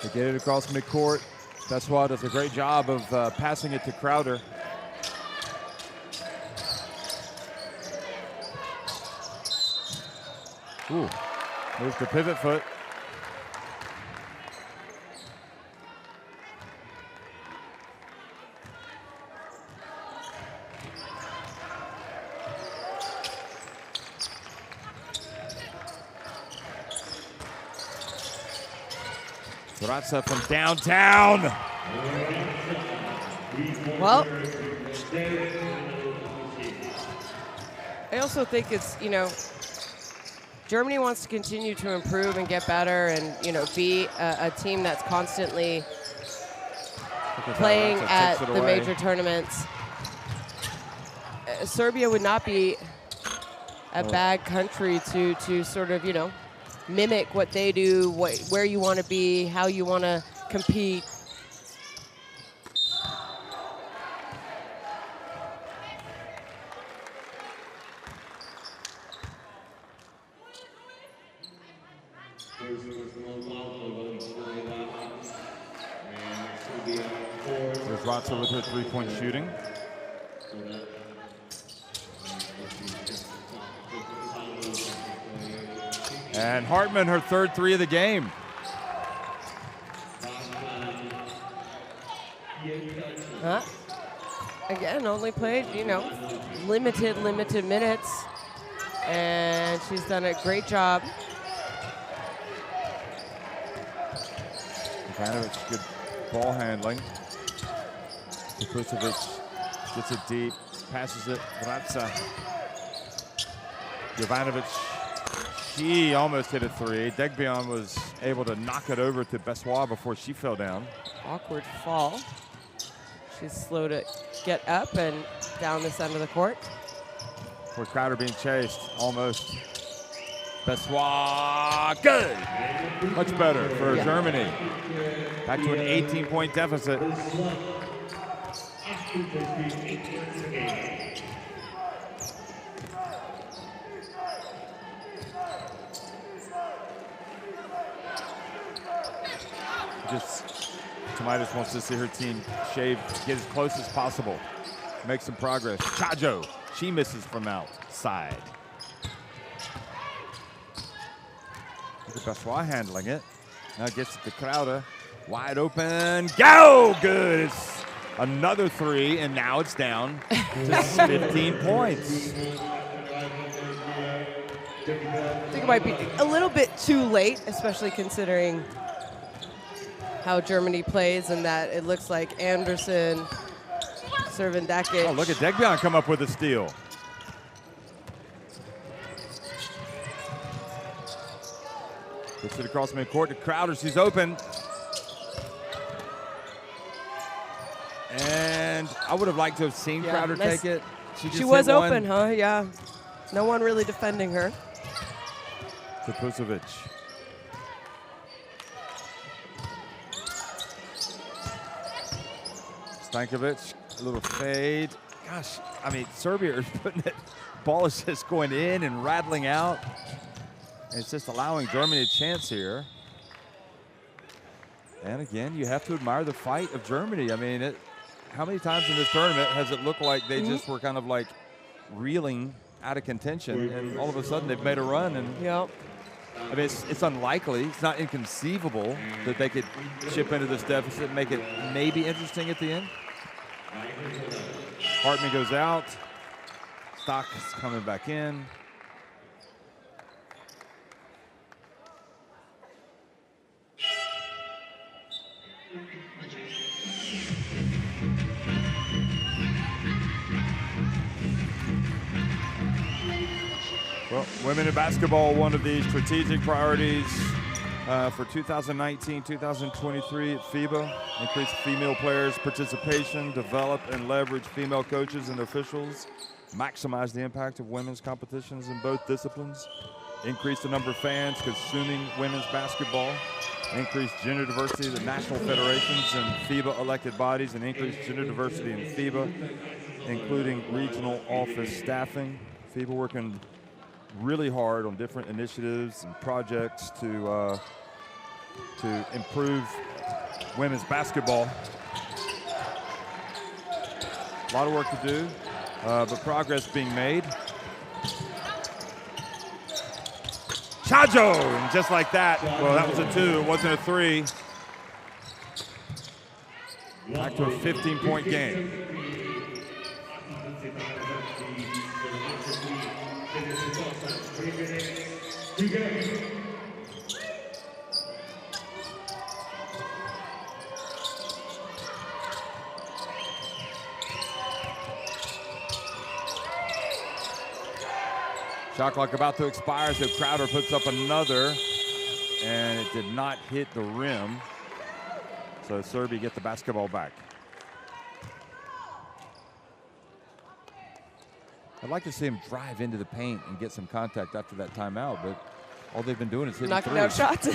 They get it across midcourt. Beswa does a great job of passing it to Crowder. Ooh, moves to pivot foot. Zratsa from downtown. Well, I also think it's, Germany wants to continue to improve and get better and, be a team that's constantly playing at the major tournaments. Serbia would not be a bad country to sort of, mimic what they do, where you want to be, how you want to compete. There's Ratza with her three-point shooting. And Hartman, her third three of the game. Again, only played, limited minutes. And she's done a great job. Ivanovic, good ball handling. Kukovic gets it deep, passes it. Ratza. Jovanovic, she almost hit a three. Degbion was able to knock it over to Beswa before she fell down. Awkward fall. She's slow to get up and down this end of the court. For Crowder being chased, almost. Bessois, good. Much better for Germany. Back to an 18-point deficit. Tomitis wants to see her team shave, get as close as possible, make some progress. Chajo, she misses from outside. Look at Bessois handling it. Now gets it to Crowder. Wide open. Go! Good. It's another three, and now it's down to 15 points. I think it might be a little bit too late, especially considering how Germany plays and that it looks like Anderson serving Dakic. Oh, look at Degbian come up with a steal. Gets it across midcourt to Crowder. She's open. And I would have liked to have seen Crowder take it. She was open, huh? Yeah. No one really defending her. To Pusovic. Stankovic, a little fade. Gosh, I mean, Serbia is putting it. Ball is just going in and rattling out. And it's just allowing Germany a chance here. And again, you have to admire the fight of Germany. I mean, how many times in this tournament has it looked like they just were kind of like reeling out of contention, and all of a sudden they've made a run? And I mean, it's unlikely. It's not inconceivable that they could chip into this deficit and make it maybe interesting at the end. Hartman goes out. Stock is coming back in. Well, women in basketball, one of the strategic priorities for 2019-2023 at FIBA. Increase female players' participation, develop and leverage female coaches and officials, maximize the impact of women's competitions in both disciplines, increase the number of fans consuming women's basketball, increase gender diversity in the national federations and FIBA elected bodies, and increase gender diversity in FIBA, including regional office staffing. FIBA working really hard on different initiatives and projects to improve women's basketball. A lot of work to do, but progress being made. Chajo, and just like that, well, that was a two, it wasn't a three. Back to a 15-point game. Shot clock about to expire, so Crowder puts up another, and it did not hit the rim. So Serbia get the basketball back. I'd like to see him drive into the paint and get some contact after that timeout, but all they've been doing is hitting knocking threes. out shots.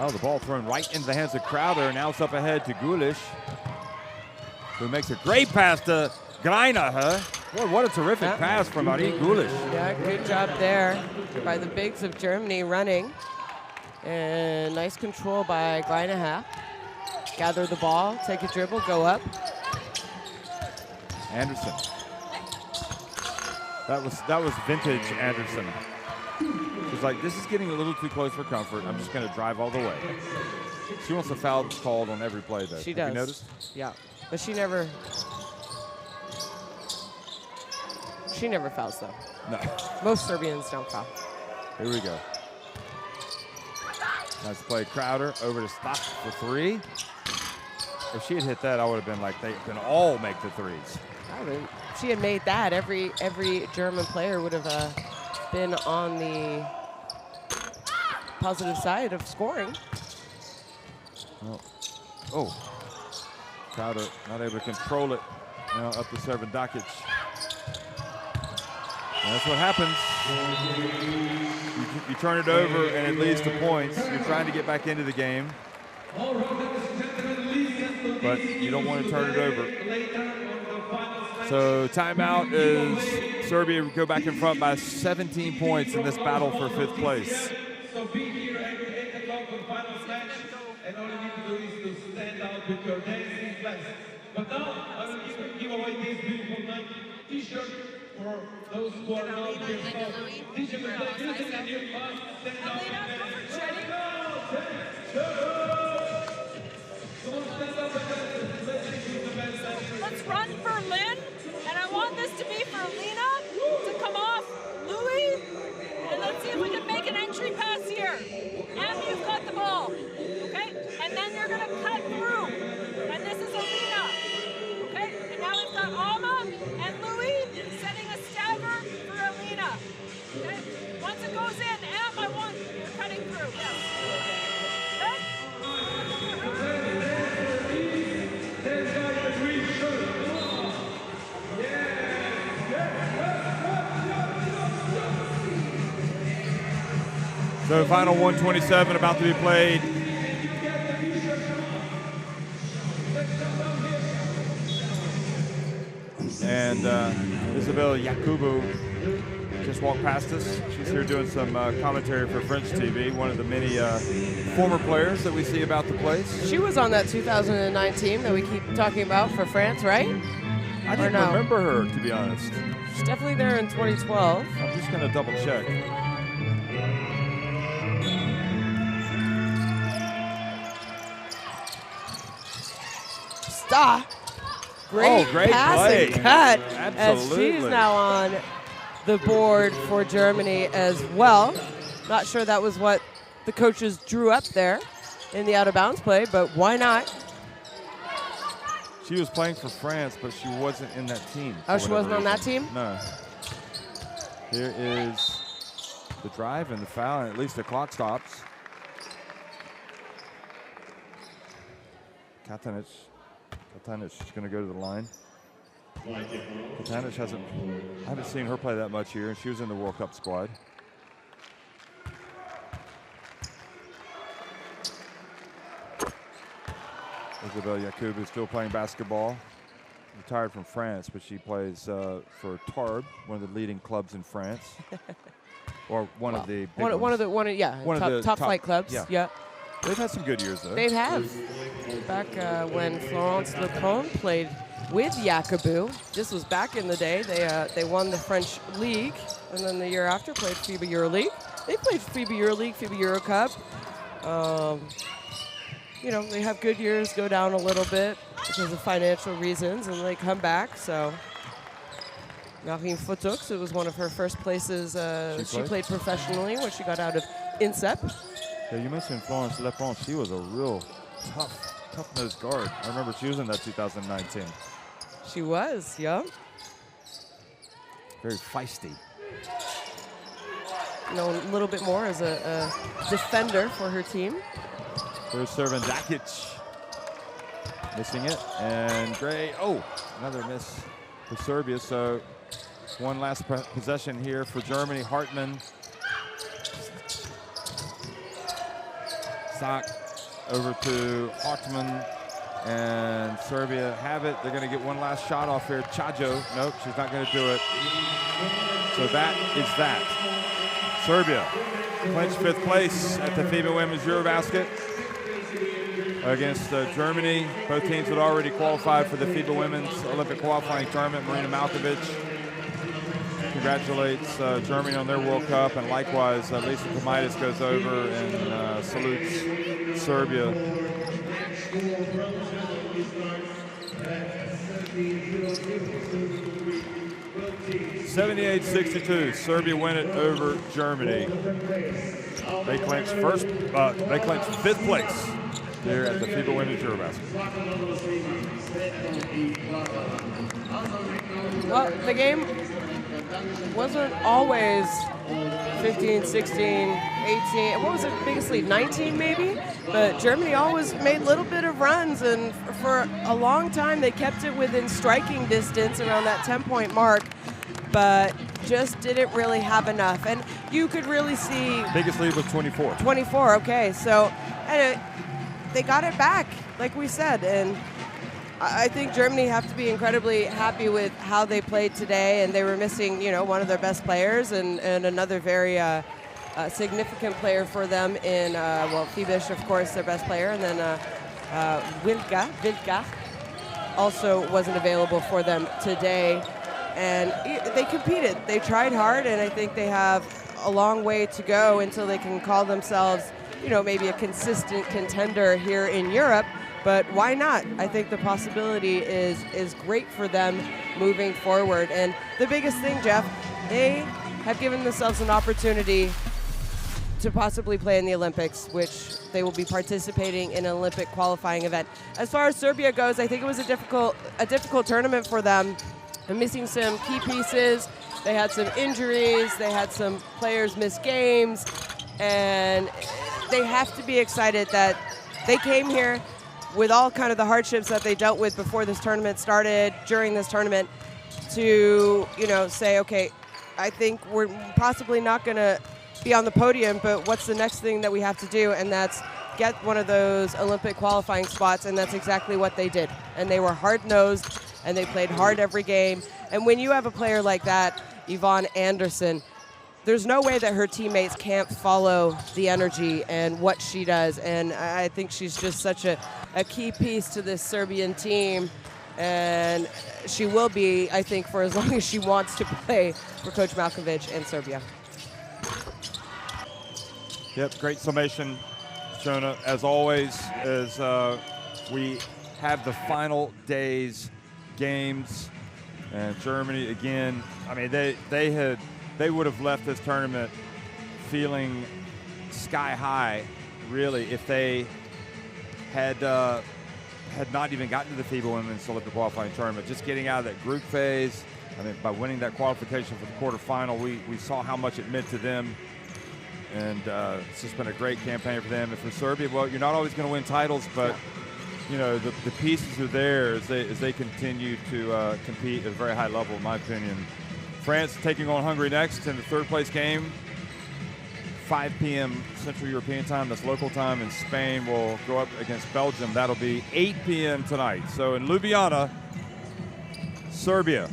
Oh, the ball thrown right into the hands of Crowder, and now it's up ahead to Gulish, who makes a great pass to Greinacher. Boy, what a terrific pass from Marie Gulish. Yeah, good job there by the bigs of Germany running. And nice control by Greinacher. Gather the ball, take a dribble, go up. Anderson. That was vintage Anderson. She's like, this is getting a little too close for comfort. I'm just going to drive all the way. She wants a foul called on every play, though. She Have does. you noticed? Yeah, but she never fouls, though. No. Most Serbians don't foul. Here we go. Nice play, Crowder over to Stock for three. If she had hit that, I would have been like, they can all make the threes. she had made that, every German player would have been on the positive side of scoring. Oh, Crowder not able to control it. Now up to Servan Dakic. And that's what happens. You turn it over and it leads to points. You're trying to get back into the game, but you don't want to turn it over. So timeout is Serbia go back in front by 17 points in this battle for 5th place. So be here at 8 o'clock for the final match, and all you need to do is to stand out with your dancing flags. But now I will give away this beautiful Nike t-shirt for those who are not here. T-shirt is like this, and you must stand out with Let's run for Lynn, and I want this to be for Lena to come off Louis, and let's see if we can make an entry pass here. Em, you've got the ball, okay? And then you're gonna cut through, and this is Alina, okay? And now we've got Alma and Louis setting a stagger for Alina, okay? Once it goes in, Em, I want you're cutting through, yes. Okay? So final 127 about to be played. And Isabelle Yakubu just walked past us. She's here doing some commentary for French TV, one of the many former players that we see about the place. She was on that 2009 team that we keep talking about for France, right? I didn't remember her, to be honest. She's definitely there in 2012. I'm just going to double check. Great, great pass play. and cut. Absolutely. As she's now on the board for Germany as well. Not sure that was what the coaches drew up there in the out-of-bounds play, but why not? She was playing for France, but she wasn't in that team. Oh, she wasn't on that team? No. Here is the drive and the foul, and at least the clock stops. Katanic is going to go to the line. Katanic I haven't seen her play that much here, and she was in the World Cup squad. Isabelle Yakubu still playing basketball. Retired from France, but she plays for Tarbes, one of the leading clubs in France, or one of the top flight clubs. Yeah. They've had some good years though. They have. Back when Florence Lecomte played with Yakubu, this was back in the day. They won the French League, and then the year after played FIBA EuroLeague. They played FIBA EuroLeague, FIBA Euro Cup. They have good years, go down a little bit because of financial reasons, and they come back. So Marine Fotox, it was one of her first places she played professionally when she got out of INSEP. Yeah, you mentioned Florence Lecomte. She was a real tough-nosed guard. I remember she was in that 2019. She was, yeah. Very feisty. A little bit more as a defender for her team. There's Servan Dakic. Missing it. And Gray. Oh, another miss for Serbia. So one last possession here for Germany. Hartmann. Sock over to Hartmann. And Serbia have it. They're going to get one last shot off here. Chajo. Nope, she's not going to do it. So that is that. Serbia clinched 5th place at the FIBA Women's EuroBasket against Germany. Both teams had already qualified for the FIBA Women's Olympic qualifying tournament. Marina Malkovic congratulates Germany on their World Cup, and likewise Lisa Tomaitis goes over and salutes Serbia. 78-62, Serbia win it over Germany. They clinched 5th place here at the FIBA Women's EuroBasket. Well, the game wasn't always 15, 16, 18. What was it, biggest lead? 19 maybe? But Germany always made a little bit of runs, and for a long time they kept it within striking distance around that 10-point mark, but just didn't really have enough. And you could really see... Biggest lead was 24. 24, okay. So they got it back, like we said, and I think Germany have to be incredibly happy with how they played today, and they were missing, one of their best players and another very significant player for them in, FIBA, of course, their best player, and then Wilka also wasn't available for them today. And they competed. They tried hard, and I think they have a long way to go until they can call themselves, maybe a consistent contender here in Europe. But why not? I think the possibility is great for them moving forward. And the biggest thing, Jeff, they have given themselves an opportunity to possibly play in the Olympics, which they will be participating in an Olympic qualifying event. As far as Serbia goes, I think it was a difficult tournament for them. They're missing some key pieces. They had some injuries. They had some players miss games. And they have to be excited that they came here with all kind of the hardships that they dealt with before this tournament started, during this tournament, to, say, okay, I think we're possibly not going to be on the podium, but what's the next thing that we have to do? And that's get one of those Olympic qualifying spots, and that's exactly what they did. And they were hard-nosed, and they played hard every game. And when you have a player like that, Yvonne Anderson, there's no way that her teammates can't follow the energy and what she does. And I think she's just such a key piece to this Serbian team. And she will be, I think, for as long as she wants to play for Coach Malkovich and Serbia. Yep, great summation, Shona. As always, as we have the final day's games, and Germany again, I mean, they would have left this tournament feeling sky high, really, if they had not even gotten to the FIBA Women's Olympic qualifying tournament. Just getting out of that group phase, I mean, by winning that qualification for the quarterfinal, we saw how much it meant to them. And it's just been a great campaign for them. And for Serbia, well, you're not always going to win titles, but the pieces are there as they continue to compete at a very high level, in my opinion. France taking on Hungary next in the third-place game. 5 p.m. Central European time, that's local time, and Spain will go up against Belgium. That'll be 8 p.m. tonight. So in Ljubljana, Serbia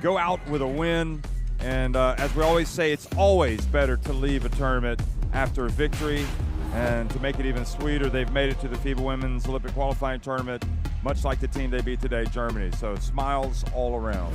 go out with a win. And as we always say, it's always better to leave a tournament after a victory. And to make it even sweeter, they've made it to the FIBA Women's Olympic qualifying tournament, much like the team they beat today, Germany. So smiles all around.